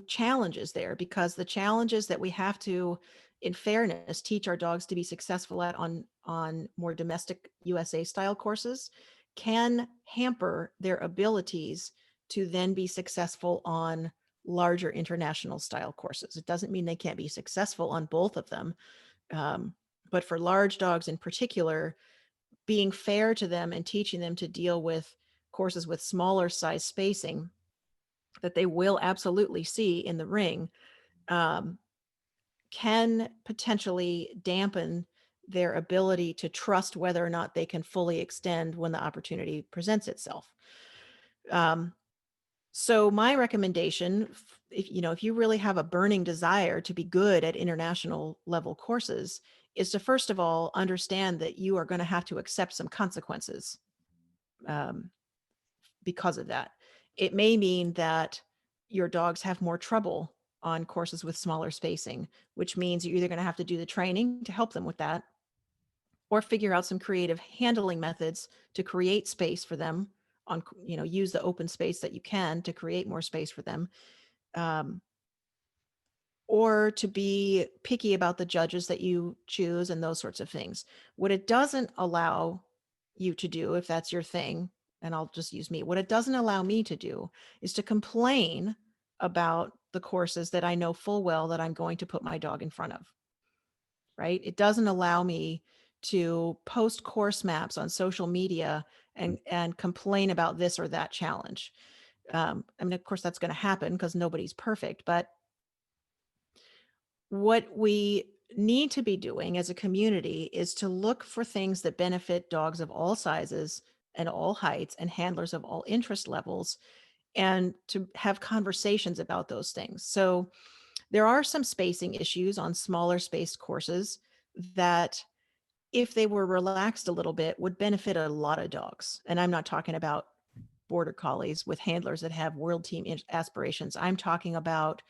challenges there, because the challenges that we have to, in fairness, teach our dogs to be successful at on more domestic USA style courses can hamper their abilities to then be successful on larger international style courses. It doesn't mean they can't be successful on both of them, um, but for large dogs in particular, being fair to them and teaching them to deal with courses with smaller size spacing that they will absolutely see in the ring, um, can potentially dampen their ability to trust whether or not they can fully extend when the opportunity presents itself. Um, so my recommendation, if you really have a burning desire to be good at international level courses, is to first of all understand that you are going to have to accept some consequences, um, because of that. It may mean that your dogs have more trouble on courses with smaller spacing, which means you're either going to have to do the training to help them with that, or figure out some creative handling methods to create space for them on, use the open space that you can to create more space for them. Um, or to be picky about the judges that you choose and those sorts of things. What it doesn't allow you to do, if that's your thing, and I'll just use me, what it doesn't allow me to do is to complain about the courses that I know full well that I'm going to put my dog in front of, right? It doesn't allow me to post course maps on social media and complain about this or that challenge. I mean, of course, that's going to happen because nobody's perfect, but what we need to be doing as a community is to look for things that benefit dogs of all sizes and all heights and handlers of all interest levels, and to have conversations about those things. So there are some spacing issues on smaller spaced courses that, if they were relaxed a little bit, would benefit a lot of dogs. And I'm not talking about border collies with handlers that have world team aspirations. I'm talking about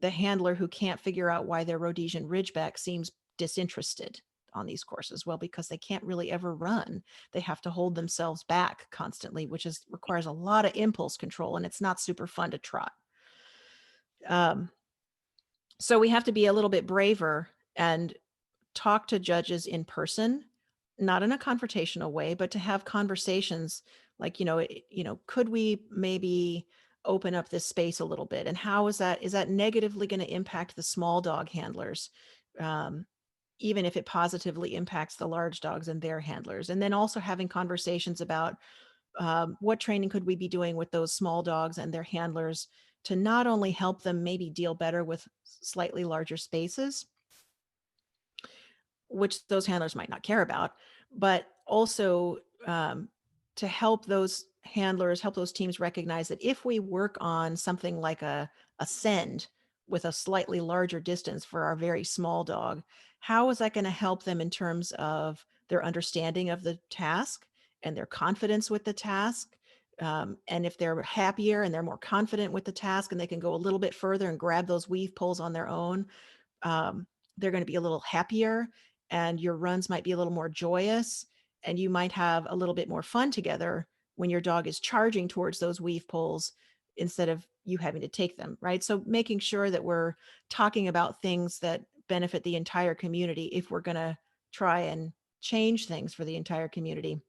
the handler who can't figure out why their Rhodesian Ridgeback seems disinterested on these courses. Well, because they can't really ever run. They have to hold themselves back constantly, which requires a lot of impulse control, and it's not super fun to trot. So we have to be a little bit braver and talk to judges in person, not in a confrontational way, but to have conversations like, could we maybe open up this space a little bit? And how is that negatively going to impact the small dog handlers? Even if it positively impacts the large dogs and their handlers. And then also having conversations about what training could we be doing with those small dogs and their handlers to not only help them maybe deal better with slightly larger spaces, which those handlers might not care about, but also to help those handlers, help those teams recognize that if we work on something like a send with a slightly larger distance for our very small dog, how is that going to help them in terms of their understanding of the task and their confidence with the task? And if they're happier and they're more confident with the task and they can go a little bit further and grab those weave pulls on their own, they're going to be a little happier, and your runs might be a little more joyous, and you might have a little bit more fun together when your dog is charging towards those weave pulls instead of you having to take them, right? So making sure that we're talking about things that benefit the entire community if we're going to try and change things for the entire community.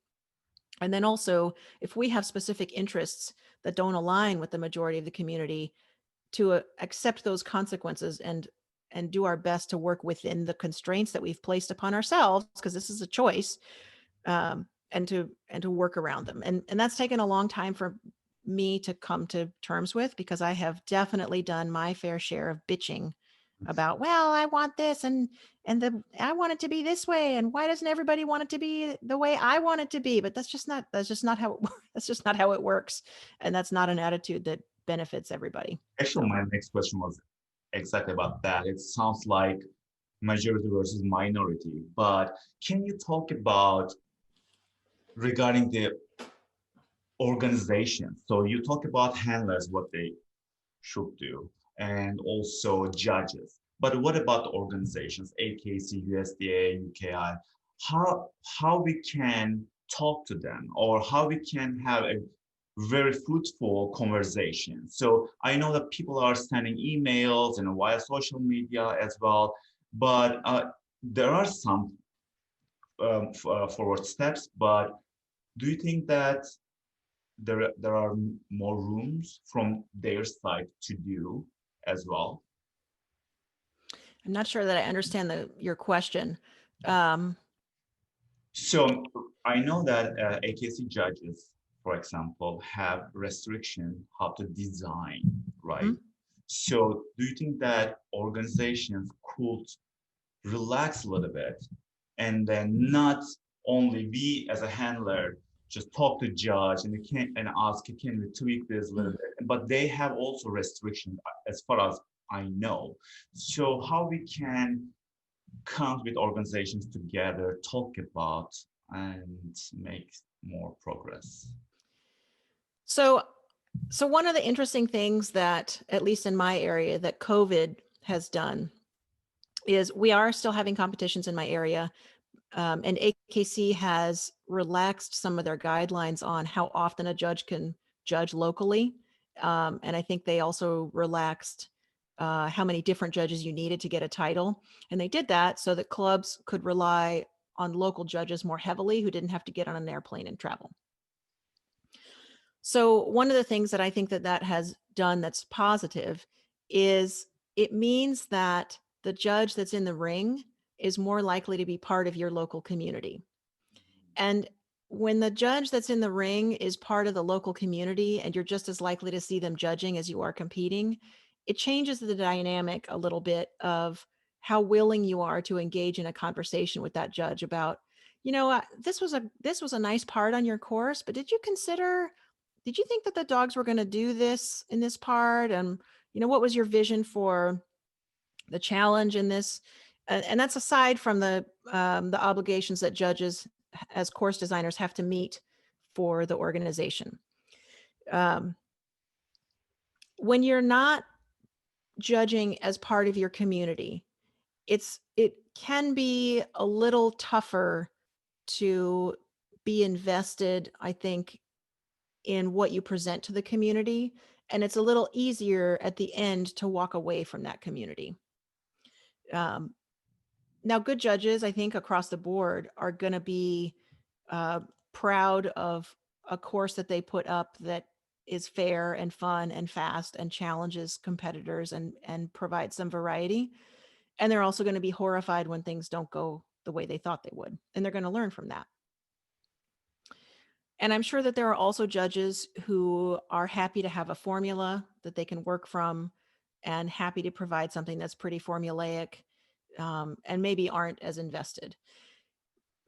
And then also, if we have specific interests that don't align with the majority of the community, to accept those consequences and do our best to work within the constraints that we've placed upon ourselves, because this is a choice, and to work around them. And that's taken a long time for me to come to terms with, because I have definitely done my fair share of bitching about, well, I want this, and I want it to be this way, and why doesn't everybody want it to be the way I want it to be? But that's just not how it that's just not how it works, and that's not an attitude that benefits everybody. Actually, So my next question was exactly about that. It sounds like majority versus minority. But can you talk about regarding the organization? So you talk about handlers, what they should do, and also judges. But what about the organizations, AKC, USDA, UKI? How we can talk to them, or how we can have a very fruitful conversation. So I know that people are sending emails and via social media as well, but there are some forward steps. But do you think that there are more rooms from their side to do as well? I'm not sure that I understand your question. Um, So I know that AKC judges, for example, have restriction how to design, right? mhm. So do you think that organizations could relax a little bit and then not only we as a handler just talk to judge and can and ask, can we tweak this a little bit? But they have also restrictions as far as I know. So how we can come with organizations together, talk about and make more progress. So, so one of the interesting things that, at least in my area, that COVID has done is we are still having competitions in my area. And AKC has relaxed some of their guidelines on how often a judge can judge locally. And I think they also relaxed how many different judges you needed to get a title. And they did that so that clubs could rely on local judges more heavily who didn't have to get on an airplane and travel. So one of the things that I think that that has done that's positive is it means that the judge that's in the ring is more likely to be part of your local community. And when the judge that's in the ring is part of the local community and you're just as likely to see them judging as you are competing, it changes the dynamic a little bit of how willing you are to engage in a conversation with that judge about, this was a nice part on your course, but did you think that the dogs were going to do this in this part? And what was your vision for the challenge in this? And that's aside from the obligations that judges as course designers have to meet for the organization. Um, when you're not judging as part of your community, it can be a little tougher to be invested, I think, in what you present to the community. And it's a little easier at the end to walk away from that community. Um, Now, good judges, I think, across the board are going to be uh, proud of a course that they put up that is fair and fun and fast and challenges competitors and provides some variety. And they're also going to be horrified when things don't go the way they thought they would. And they're going to learn from that. And I'm sure that there are also judges who are happy to have a formula that they can work from and happy to provide something that's pretty formulaic, and maybe aren't as invested.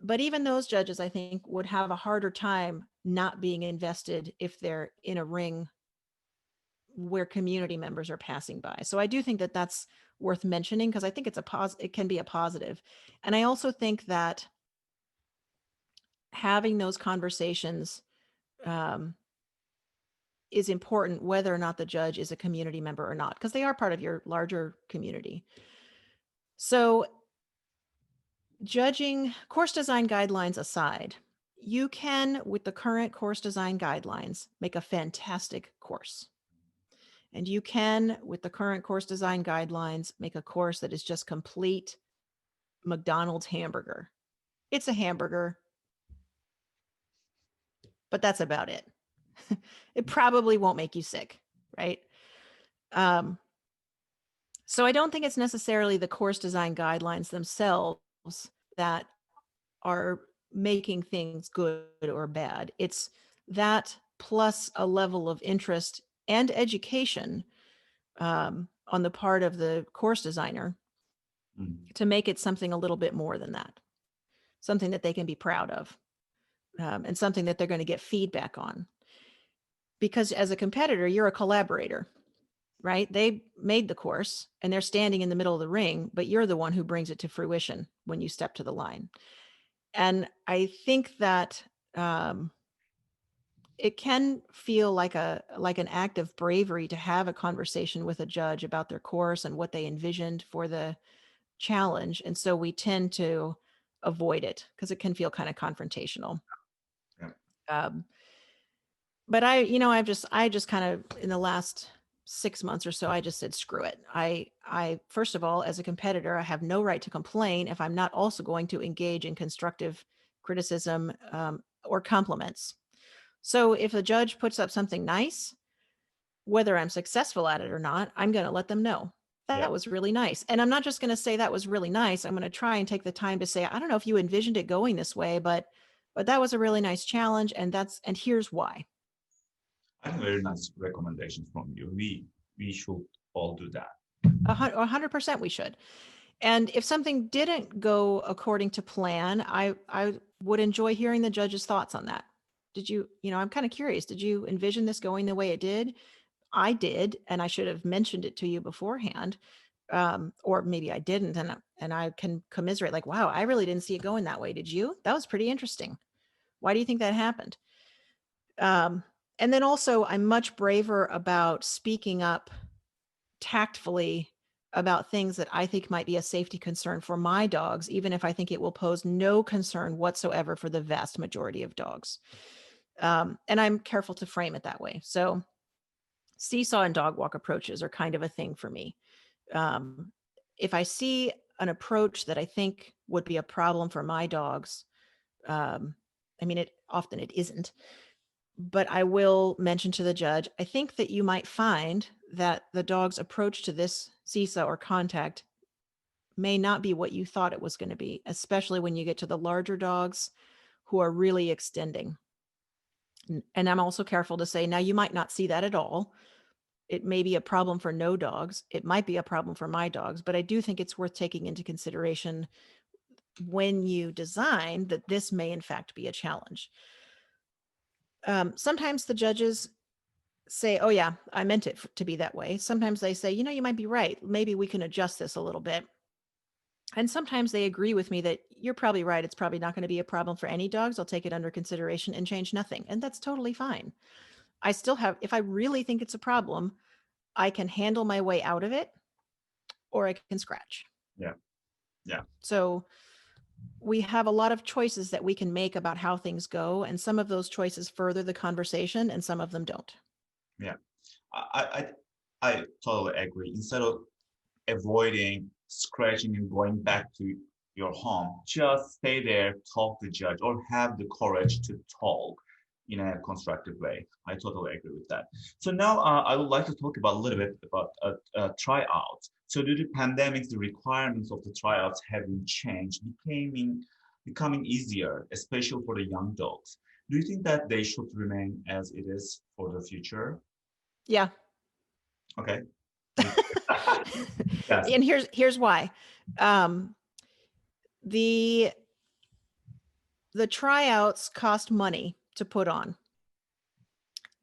But even those judges, I think, would have a harder time not being invested if they're in a ring where community members are passing by. So I do think that that's worth mentioning because I think it can be a positive. And I also think that having those conversations um, is important whether or not the judge is a community member or not, because they are part of your larger community. So judging course design guidelines aside, you can, with the current course design guidelines, make a fantastic course. And you can, with the current course design guidelines, make a course that is just complete McDonald's hamburger. It's a hamburger, but that's about it. It probably won't make you sick, right? Um, so I don't think it's necessarily the course design guidelines themselves that are making things good or bad. It's that plus a level of interest and education on the part of the course designer Mm. to make it something a little bit more than that, something that they can be proud of, and something that they're going to get feedback on. Because as a competitor, you're a collaborator. right? They made the course and they're standing in the middle of the ring, but you're the one who brings it to fruition when you step to the line. And I think that it can feel like an act of bravery to have a conversation with a judge about their course and what they envisioned for the challenge. And so we tend to avoid it because it can feel kind of confrontational. Yeah. Um, but I just kind of in the last 6 months or so, I just said, screw it. I first of all, as a competitor, I have no right to complain if I'm not also going to engage in constructive criticism or compliments. So if a judge puts up something nice, whether I'm successful at it or not, I'm going to let them know Yeah. that was really nice. And I'm not just going to say that was really nice. I'm going to try and take the time to say, I don't know if you envisioned it going this way, but that was a really nice challenge. And here's why. I think very nice recommendation from you. We should all do that. 100% we should. And if something didn't go according to plan, I would enjoy hearing the judge's thoughts on that. Did you, I'm kind of curious, did you envision this going the way it did? I did, and I should have mentioned it to you beforehand. Or maybe I didn't, and I can commiserate like, wow, I really didn't see it going that way. Did you? That was pretty interesting. Why do you think that happened? Um, and then also, I'm much braver about speaking up tactfully about things that I think might be a safety concern for my dogs, even if I think it will pose no concern whatsoever for the vast majority of dogs. And I'm careful to frame it that way. So seesaw and dog walk approaches are kind of a thing for me. Um, if I see an approach that I think would be a problem for my dogs, um, I mean, it isn't, but I will mention to the judge, I think that you might find that the dog's approach to this seesaw or contact may not be what you thought it was going to be, especially when you get to the larger dogs who are really extending. And I'm also careful to say, now you might not see that at all. It may be a problem for no dogs. It might be a problem for my dogs, but I do think it's worth taking into consideration when you design that this may in fact be a challenge. Sometimes the judges say, oh yeah, I meant it to be that way. Sometimes they say, you might be right. Maybe we can adjust this a little bit. And sometimes they agree with me that you're probably right. It's probably not going to be a problem for any dogs. I'll take it under consideration and change nothing. And that's totally fine. I still have, if I really think it's a problem, I can handle my way out of it or I can scratch. Yeah. Yeah. So we have a lot of choices that we can make about how things go. And some of those choices further the conversation and some of them don't. Yeah. I totally agree. Instead of avoiding scratching and going back to your home, just stay there, talk to the judge, or have the courage to talk in a constructive way. I totally agree with that. So now I would like to talk about a little bit about tryouts. So due to pandemics, the requirements of the tryouts have been changed, becoming easier, especially for the young dogs. Do you think that they should remain as it is for the future? Yeah. Okay. Yes. And here's why. Um, the the tryouts cost money to put on.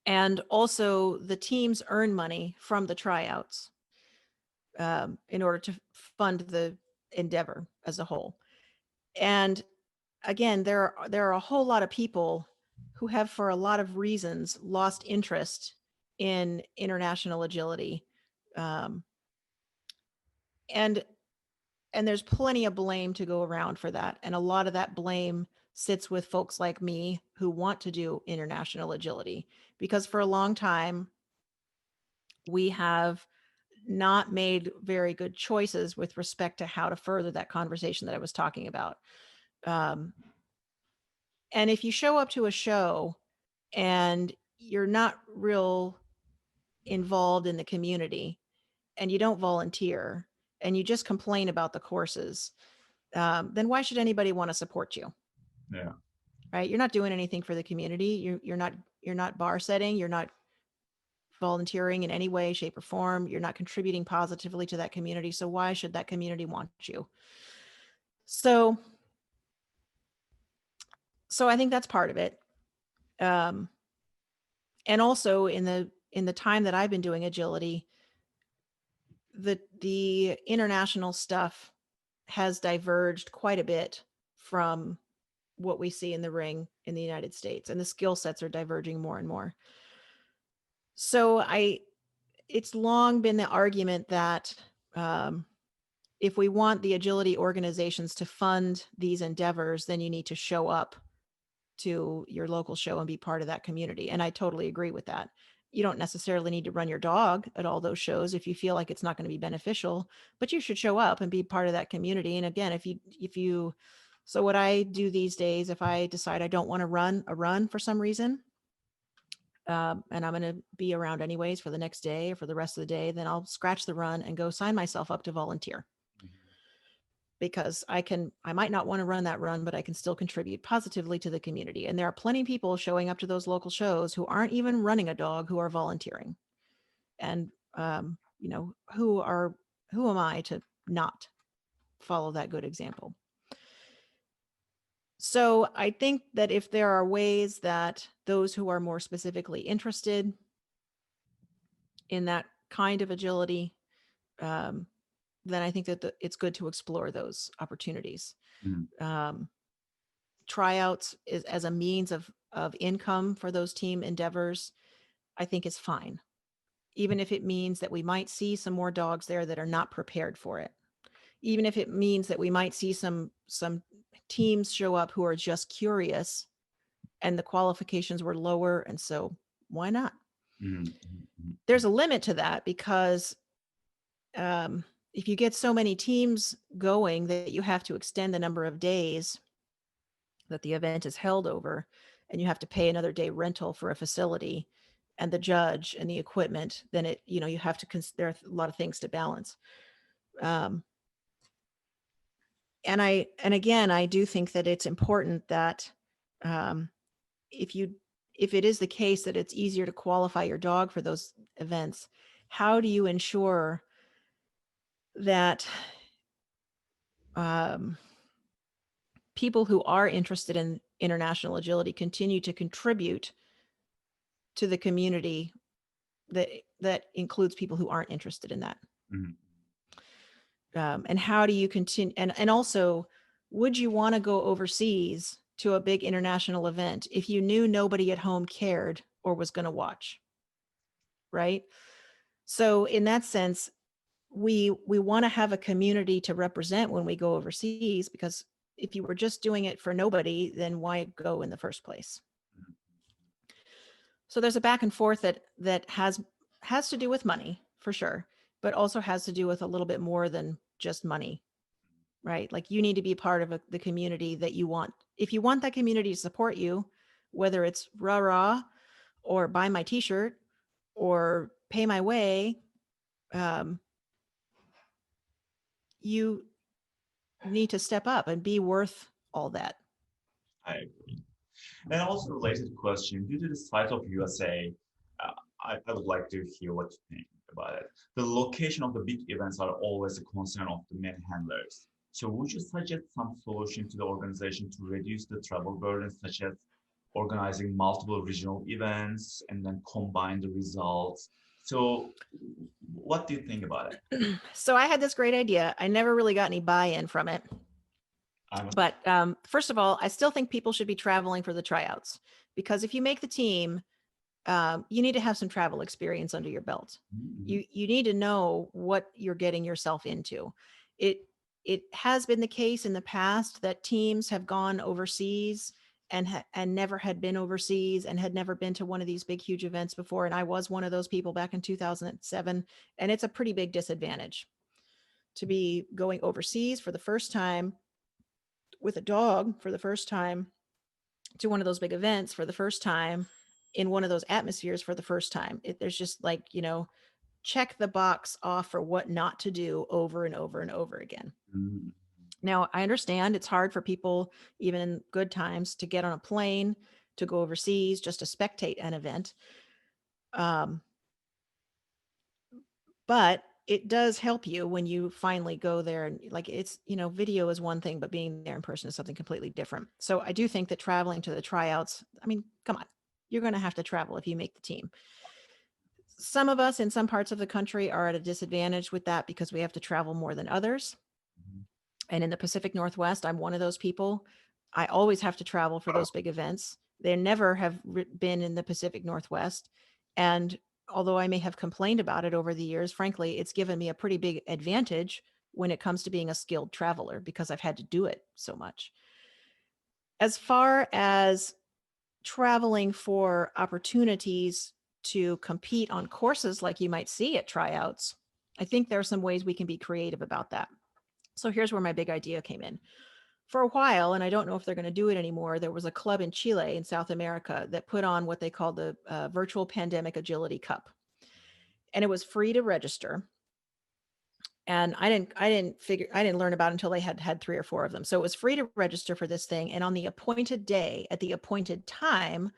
And also the teams earn money from the tryouts in order to fund the endeavor as a whole. And again, there are a whole lot of people who have, for a lot of reasons, lost interest in international agility, um, and and there's plenty of blame to go around for that. And a lot of that blame sits with folks like me who want to do international agility, because for a long time we have not made very good choices with respect to how to further that conversation that I was talking about. Um, and if you show up to a show and you're not real involved in the community and you don't volunteer and you just complain about the courses, then why should anybody want to support you? Yeah. Right? You're not doing anything for the community. You're not bar setting. You're not volunteering in any way, shape, or form. You're not contributing positively to that community. So why should that community want you? So, so I think that's part of it. Um, and also in the time that I've been doing agility, the international stuff has diverged quite a bit from what we see in the ring in the United States, and the skill sets are diverging more and more. So it's long been the argument that um, if we want the agility organizations to fund these endeavors, then you need to show up to your local show and be part of that community. And I totally agree with that. You don't necessarily need to run your dog at all those shows if you feel like it's not going to be beneficial, but you should show up and be part of that community. And again, so what I do these days, if I decide I don't want to run a run for some reason, and I'm going to be around anyways for the next day or for the rest of the day, then I'll scratch the run and go sign myself up to volunteer, because I might not want to run that run, but I can still contribute positively to the community. And there are plenty of people showing up to those local shows who aren't even running a dog, who are volunteering. And, who am I to not follow that good example? So I think that if there are ways that those who are more specifically interested in that kind of agility, then I think that it's good to explore those opportunities. Tryouts is as a means of income for those team endeavors, I think is fine, even if it means that we might see some more dogs there that are not prepared for it, even if it means that we might see some teams show up who are just curious and the qualifications were lower, and so why not? There's a limit to that, because if you get so many teams going that you have to extend the number of days that the event is held over, and you have to pay another day rental for a facility and the judge and the equipment, then you have to there are a lot of things to balance. And again, I do think that it's important that if it is the case that it's easier to qualify your dog for those events, how do you ensure that people who are interested in international agility continue to contribute to the community that includes people who aren't interested in that? And how do you continue? And also, would you want to go overseas to a big international event if you knew nobody at home cared or was going to watch? Right. So in that sense, we want to have a community to represent when we go overseas, because if you were just doing it for nobody, then why go in the first place? So there's a back and forth that has to do with money, for sure, but also has to do with a little bit more than just money, right? Like, you need to be part of the community that you want. If you want that community to support you, whether it's rah rah or buy my t-shirt or pay my way, you need to step up and be worth all that. I agree. And also related question, due to the size of USA, I would like to hear what you think about it. The location of the big events are always a concern of the main handlers. So would you suggest some solution to the organization to reduce the travel burden, such as organizing multiple regional events and then combine the results? So what do you think about it? So I had this great idea. I never really got any buy-in from it. But first of all, I still think people should be traveling for the tryouts, because if you make the team, you need to have some travel experience under your belt. You need to know what you're getting yourself into. It has been the case in the past that teams have gone overseas and never had been overseas and had never been to one of these big, huge events before. And I was one of those people back in 2007. And it's a pretty big disadvantage to be going overseas for the first time with a dog for the first time to one of those big events for the first time in one of those atmospheres for the first time. There's just like, check the box off for what not to do over and over and over again. Now, I understand it's hard for people, even in good times, to get on a plane, to go overseas, just to spectate an event. But it does help you when you finally go there, and like, it's, video is one thing, but being there in person is something completely different. So I do think that traveling to the tryouts, I mean, come on, you're going to have to travel if you make the team. Some of us in some parts of the country are at a disadvantage with that because we have to travel more than others. Mhm. And in the Pacific Northwest, I'm one of those people. I always have to travel for Oh, those big events. They never have been in the Pacific Northwest. And although I may have complained about it over the years, frankly, it's given me a pretty big advantage when it comes to being a skilled traveler because I've had to do it so much. As far as traveling for opportunities to compete on courses like you might see at tryouts, I think there are some ways we can be creative about that. So here's where my big idea came in. For a while, and I don't know if they're going to do it anymore, there was a club in Chile in South America that put on what they called the Virtual Pandemic Agility Cup. And it was free to register. And I didn't learn about it until they had 3 or 4 of them. So it was free to register for this thing. And on the appointed day, at the appointed time,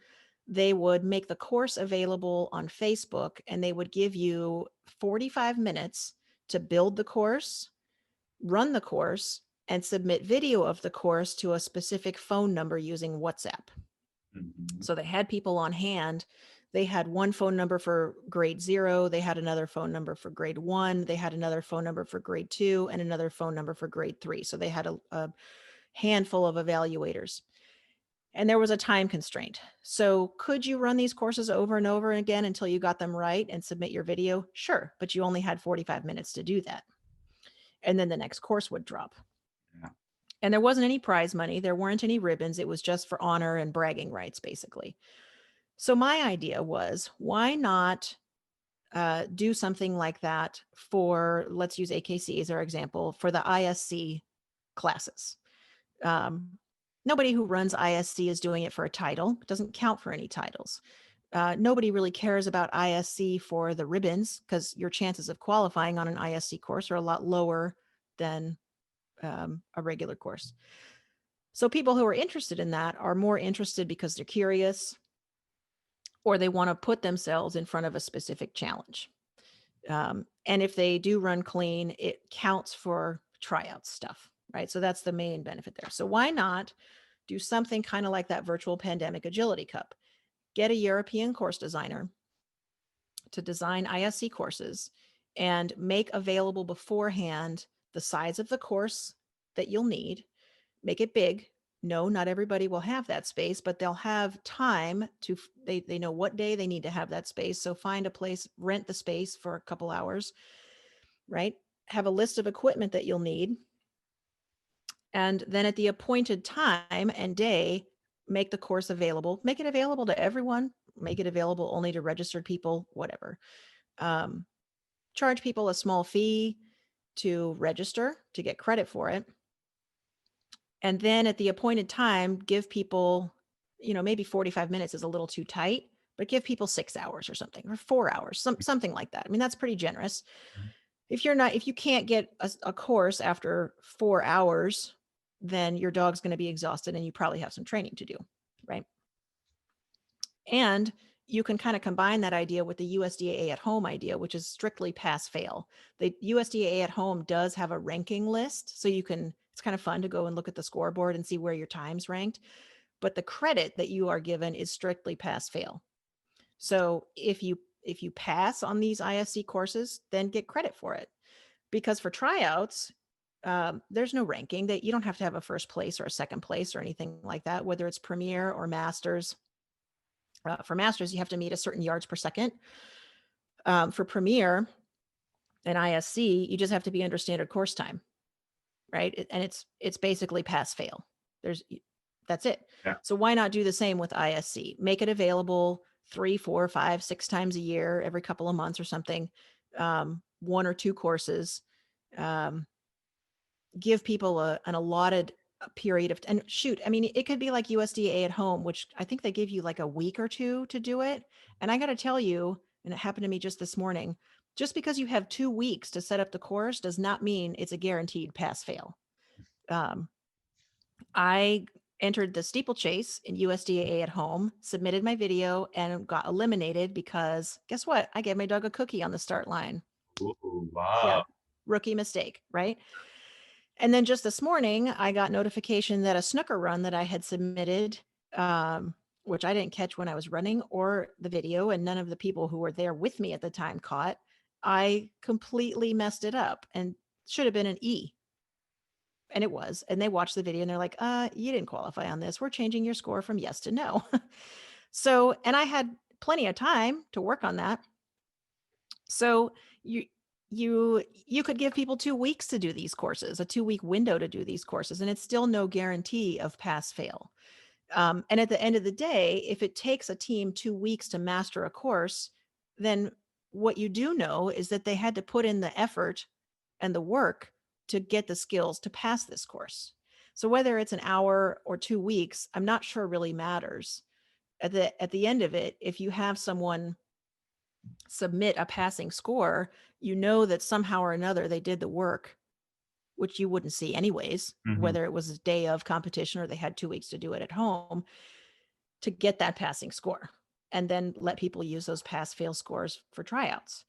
they would make the course available on Facebook and they would give you 45 minutes to build the course, run the course, and submit video of the course to a specific phone number using WhatsApp. mhm. So they had people on hand. They had one phone number for grade 0, they had another phone number for grade 1, they had another phone number for grade 2, and another phone number for grade 3. So they had a handful of evaluators. And there was a time constraint. So could you run these courses over and over again until you got them right and submit your video? Sure, but you only had 45 minutes to do that. And then the next course would drop. Yeah. And there wasn't any prize money. There weren't any ribbons. It was just for honor and bragging rights, basically. So my idea was, why not do something like that for, let's use AKC as our example, for the ISC classes. Nobody who runs ISC is doing it for a title. It doesn't count for any titles. Nobody really cares about ISC for the ribbons because your chances of qualifying on an ISC course are a lot lower than a regular course. So people who are interested in that are more interested because they're curious or they want to put themselves in front of a specific challenge. And if they do run clean, it counts for tryout stuff, right? So that's the main benefit there. So why not do something kind of like that virtual pandemic agility cup? Get a European course designer to design ISC courses and make available beforehand the size of the course that you'll need, make it big. No, not everybody will have that space, but they'll have time to, they know what day they need to have that space. So find a place, rent the space for a couple hours, right? Have a list of equipment that you'll need. And then at the appointed time and day, make the course available, make it available to everyone, make it available only to registered people, whatever. Charge people a small fee to register to get credit for it. And then at the appointed time, give people, maybe 45 minutes is a little too tight, but give people 6 hours or something, or 4 hours, something like that. I mean, that's pretty generous. If you can't get a course after 4 hours, then your dog's going to be exhausted and you probably have some training to do, right? And you can kind of combine that idea with the USDA at home idea, which is strictly pass fail. The USDA at home does have a ranking list. So it's kind of fun to go and look at the scoreboard and see where your time's ranked. But the credit that you are given is strictly pass fail. So if you pass on these ISC courses, then get credit for it. Because for tryouts, there's no ranking, that you don't have to have a first place or a second place or anything like that, whether it's Premier or Masters. For Masters, you have to meet a certain yards per second. For Premier and ISC, you just have to be under standard course time, right? And it's basically pass fail. That's it. Yeah. So why not do the same with ISC? Make it available 3, 4, 5, 6 times a year, every couple of months or something. 1 or 2 courses. Give people an allotted period of, and shoot, I mean, it could be like USDA at home, which I think they give you like a week or 2 to do it. And I got to tell you, and it happened to me just this morning, just because you have 2 weeks to set up the course does not mean it's a guaranteed pass fail. I entered the steeplechase in USDA at home, submitted my video, and got eliminated because guess what? I gave my dog a cookie on the start line. Ooh, Yeah, wow. rookie mistake, right? And then just this morning, I got notification that a snooker run that I had submitted which I didn't catch when I was running or the video, and none of the people who were there with me at the time caught, I completely messed it up and should have been an E. And it was. And they watched the video and they're like, you didn't qualify on this. We're changing your score from yes to no. So, and I had plenty of time to work on that. So you could give people 2 weeks to do these courses, a 2-week window to do these courses, and it's still no guarantee of pass fail. And at the end of the day, if it takes a team 2 weeks to master a course, then what you do know is that they had to put in the effort and the work to get the skills to pass this course. So whether it's an hour or 2 weeks, I'm not sure really matters. At the end of it, if you have someone submit a passing score, you know that somehow or another they did the work, which you wouldn't see anyways, Mhm. whether it was a day of competition or they had 2 weeks to do it at home, to get that passing score and then let people use those pass fail scores for tryouts.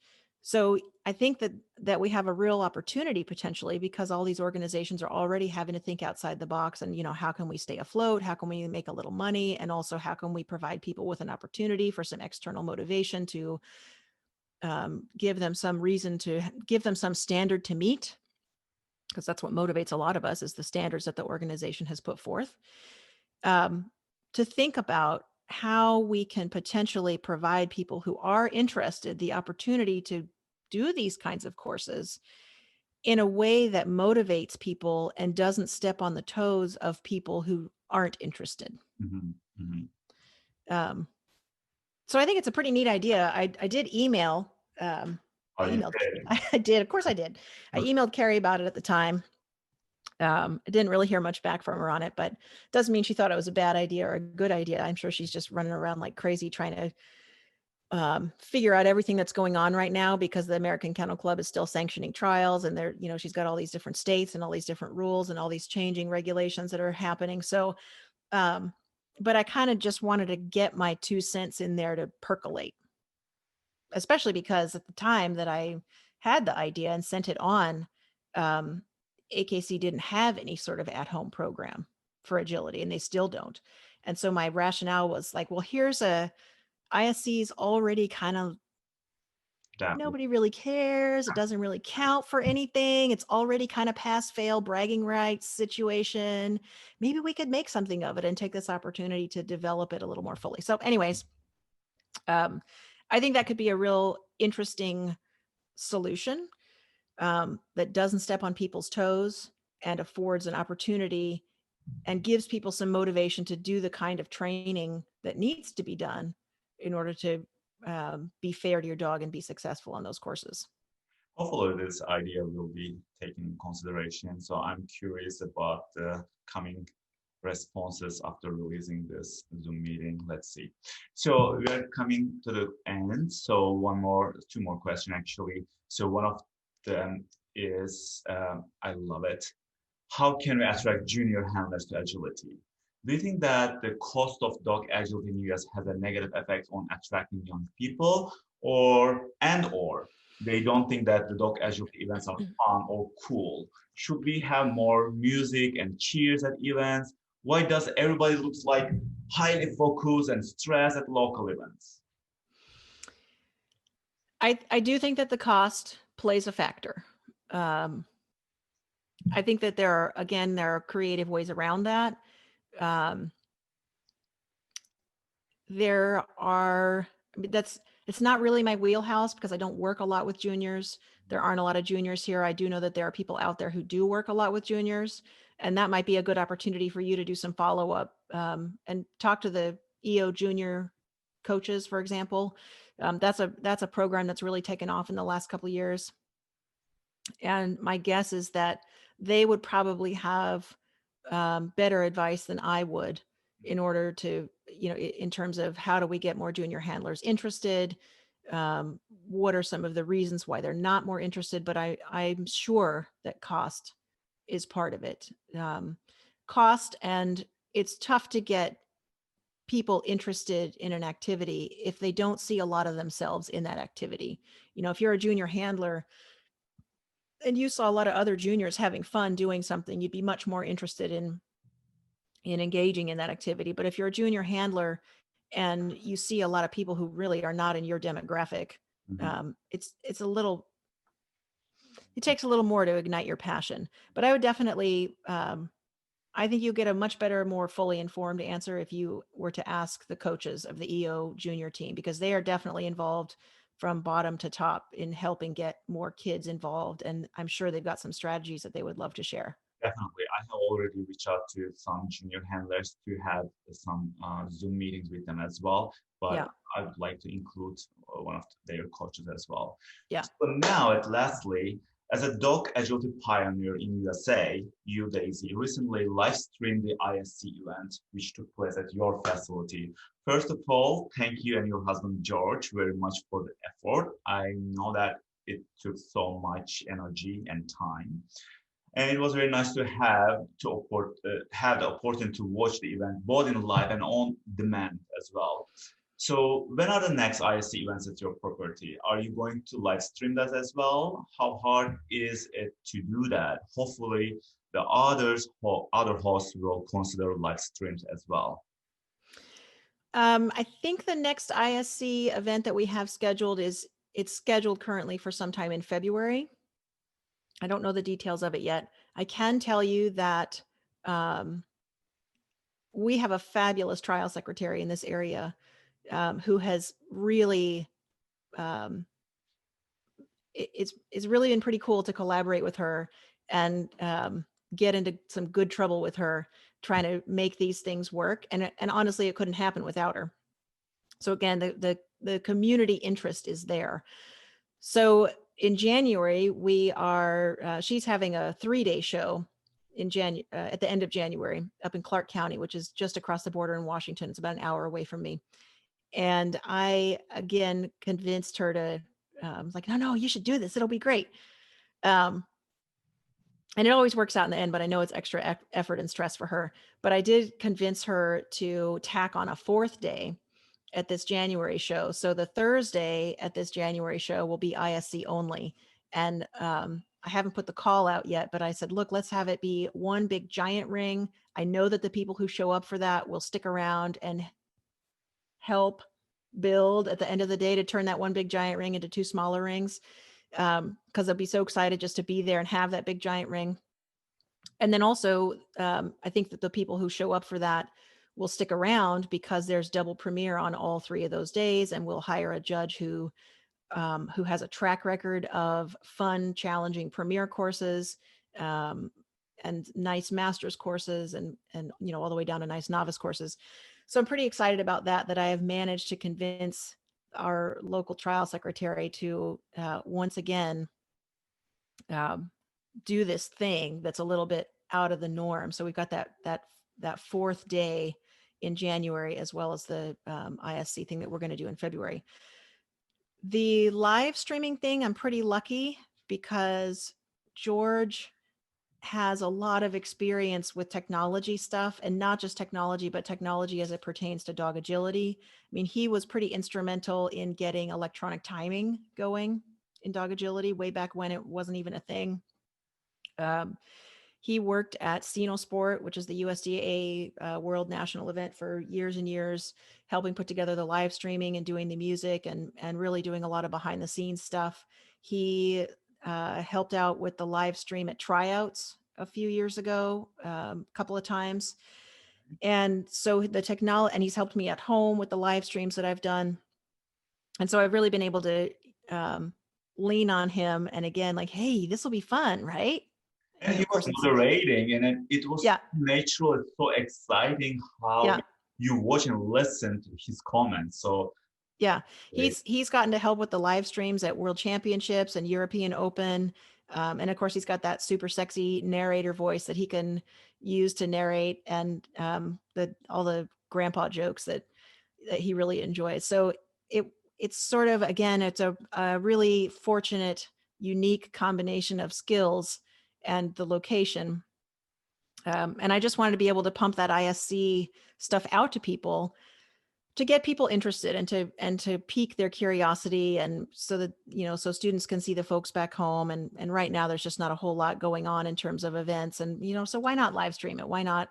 So I think that we have a real opportunity potentially, because all these organizations are already having to think outside the box and, how can we stay afloat? How can we make a little money? And also how can we provide people with an opportunity for some external motivation to give them some reason to give them some standard to meet, because that's what motivates a lot of us, is the standards that the organization has put forth. um, to think about how we can potentially provide people who are interested the opportunity to do these kinds of courses in a way that motivates people and doesn't step on the toes of people who aren't interested. Mhm. Mhm. Um, so I think it's a pretty neat idea. I did email. Oh, I you emailed. did. I did. Of course, I did. I emailed Carrie about it at the time. I didn't really hear much back from her on it, but doesn't mean she thought it was a bad idea or a good idea. I'm sure she's just running around like crazy trying to figure out everything that's going on right now, because the American Kennel Club is still sanctioning trials, and she's got all these different states and all these different rules and all these changing regulations that are happening. So, um, but I kind of just wanted to get my 2 cents in there to percolate, especially because at the time that I had the idea and sent it on, um, AKC didn't have any sort of at-home program for agility, and they still don't. And so my rationale was like, well, here's a ISC's already kind of, Damn. nobody really cares. It doesn't really count for anything. It's already kind of pass fail bragging rights situation. Maybe we could make something of it and take this opportunity to develop it a little more fully. So anyways, um, I think that could be a real interesting solution, that doesn't step on people's toes and affords an opportunity and gives people some motivation to do the kind of training that needs to be done in order to be fair to your dog and be successful on those courses. Hopefully, this idea will be taken in consideration. So I'm curious about the coming responses after releasing this Zoom meeting. Let's see. So we are coming to the end. So two more question actually. So one of them is, I love it. How can we attract junior handlers to agility? Do you think that the cost of dog agility in the US has a negative effect on attracting young people, or they don't think that the dog agility events are fun or cool? Should we have more music and cheers at events? Why does everybody looks like highly focused and stressed at local events? I do think that the cost plays a factor. Um, I think that there are creative ways around that. Um, there are, I mean, it's not really my wheelhouse because I don't work a lot with juniors. There aren't a lot of juniors here. I do know that there are people out there who do work a lot with juniors, and that might be a good opportunity for you to do some follow up, and talk to the EO junior coaches, for example. That's a program that's really taken off in the last couple of years, and my guess is that they would probably have better advice than I would in order to, in terms of how do we get more junior handlers interested? What are some of the reasons why they're not more interested? But I'm sure that cost is part of it. Cost, and it's tough to get people interested in an activity if they don't see a lot of themselves in that activity. If you're a junior handler and you saw a lot of other juniors having fun doing something, you'd be much more interested in engaging in that activity. But if you're a junior handler and you see a lot of people who really are not in your demographic, Mhm. it's a little, it takes a little more to ignite your passion. But I would definitely, I think you'll get a much better, more fully informed answer if you were to ask the coaches of the EO junior team, because they are definitely involved from bottom to top in helping get more kids involved. And I'm sure they've got some strategies that they would love to share. Definitely. I have already reached out to some junior handlers to have some Zoom meetings with them as well, but Yeah. I would like to include one of their coaches as well. Yeah. So now, at lastly, as a dog agility pioneer in USA, you, Daisy, recently live streamed the ISC event, which took place at your facility. First of all, thank you and your husband George very much for the effort. I know that it took so much energy and time. And it was very nice to have the opportunity to watch the event both in live and on demand as well. So when are the next ISC events at your property? Are you going to live stream that as well? How hard is it to do that? Hopefully the other hosts will consider live streams as well. I think the next ISC event that we have scheduled is, it's scheduled currently for sometime in February. I don't know the details of it yet. I can tell you that um, we have a fabulous trial secretary in this area, who has really, um, it's really been pretty cool to collaborate with her and get into some good trouble with her trying to make these things work. And honestly, it couldn't happen without her. So again, the community interest is there. So in January, we are, she's having a 3-day show in at the end of January up in Clark County, which is just across the border in Washington. It's about an hour away from me. And I, again, convinced her to, like, no, you should do this. It'll be great. Um, and it always works out in the end, but I know it's extra effort and stress for her. But I did convince her to tack on a 4th day at this January show. So the Thursday at this January show will be ISC only. And I haven't put the call out yet, but I said, look, let's have it be one big giant ring. I know that the people who show up for that will stick around and help build at the end of the day to turn that one big giant ring into 2 smaller rings. Because I'll be so excited just to be there and have that big giant ring. And then also, I think that the people who show up for that will stick around because there's double premiere on all 3 of those days, and we'll hire a judge who has a track record of fun, challenging premiere courses, um, and nice master's courses, and all the way down to nice novice courses. So I'm pretty excited about that. That I have managed to convince our local trial secretary to once again um, do this thing that's a little bit out of the norm. So we've got that 4th day in January, as well as the ISC thing that we're going to do in February. The live streaming thing, I'm pretty lucky because George has a lot of experience with technology stuff, and not just technology, but technology as it pertains to dog agility. I mean, he was pretty instrumental in getting electronic timing going in dog agility way back when it wasn't even a thing. Um, he worked at Sport, which is the USDA World National event, for years and years, helping put together the live streaming and doing the music and really doing a lot of behind the scenes stuff. He helped out with the live stream at Tryouts a few years ago, a couple of times. And so the technology, and he's helped me at home with the live streams that I've done. And so I've really been able to lean on him. And again, like, hey, this will be fun, right? And And he of was course it's, moderating, and it was yeah, natural, it's so exciting how yeah. you watch and listen to his comments. So Yeah, great. he's gotten to help with the live streams at World Championships and European Open, and of course he's got that super sexy narrator voice that he can use to narrate, and the all the grandpa jokes that he really enjoys. So it it's sort of, again, it's a really fortunate, unique combination of skills and the location. And I just wanted to be able to pump that ISC stuff out to people to get people interested and to pique their curiosity, and so that so students can see the folks back home. And right now there's just not a whole lot going on in terms of events, and so why not live stream it? Why not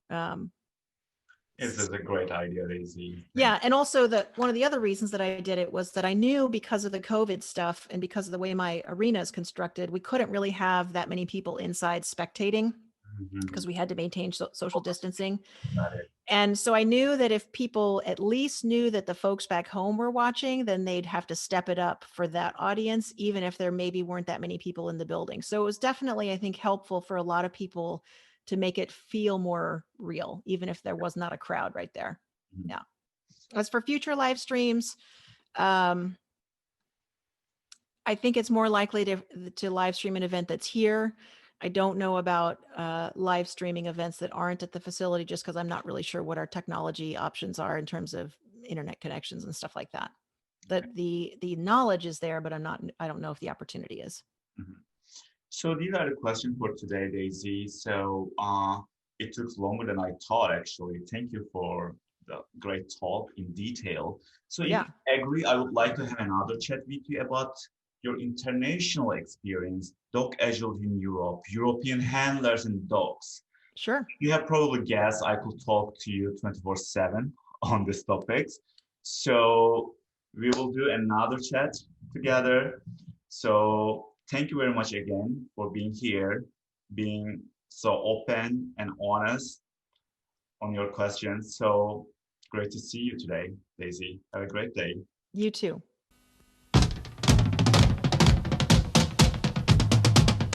um This is a great idea, Daisy. Yeah, and also one of the other reasons that I did it was that I knew because of the COVID stuff and because of the way my arena is constructed, we couldn't really have that many people inside spectating Mhm. because we had to maintain social distancing. Got it. And so I knew that if people at least knew that the folks back home were watching, then they'd have to step it up for that audience, even if there maybe weren't that many people in the building. So it was definitely, I think, helpful for a lot of people to make it feel more real, even if there was not a crowd right there. Mhm. Yeah. As for future live streams, um, I think it's more likely to live stream an event that's here. I don't know about live streaming events that aren't at the facility, just because I'm not really sure what our technology options are in terms of internet connections and stuff like that. The knowledge is there, but I don't know if the opportunity is. Mhm. So these are the questions for today, Daisy. So it took longer than I thought, actually. Thank you for the great talk in detail. So if Yeah, you agree, I would like to have another chat with you about your international experience, dog agility in Europe, European handlers and dogs. sure. You have probably guessed I could talk to you 24/7 on these topics. So we will do another chat together. So thank you very much again for being here, being so open and honest on your questions. So great to see you today, Daisy. Have a great day. You too.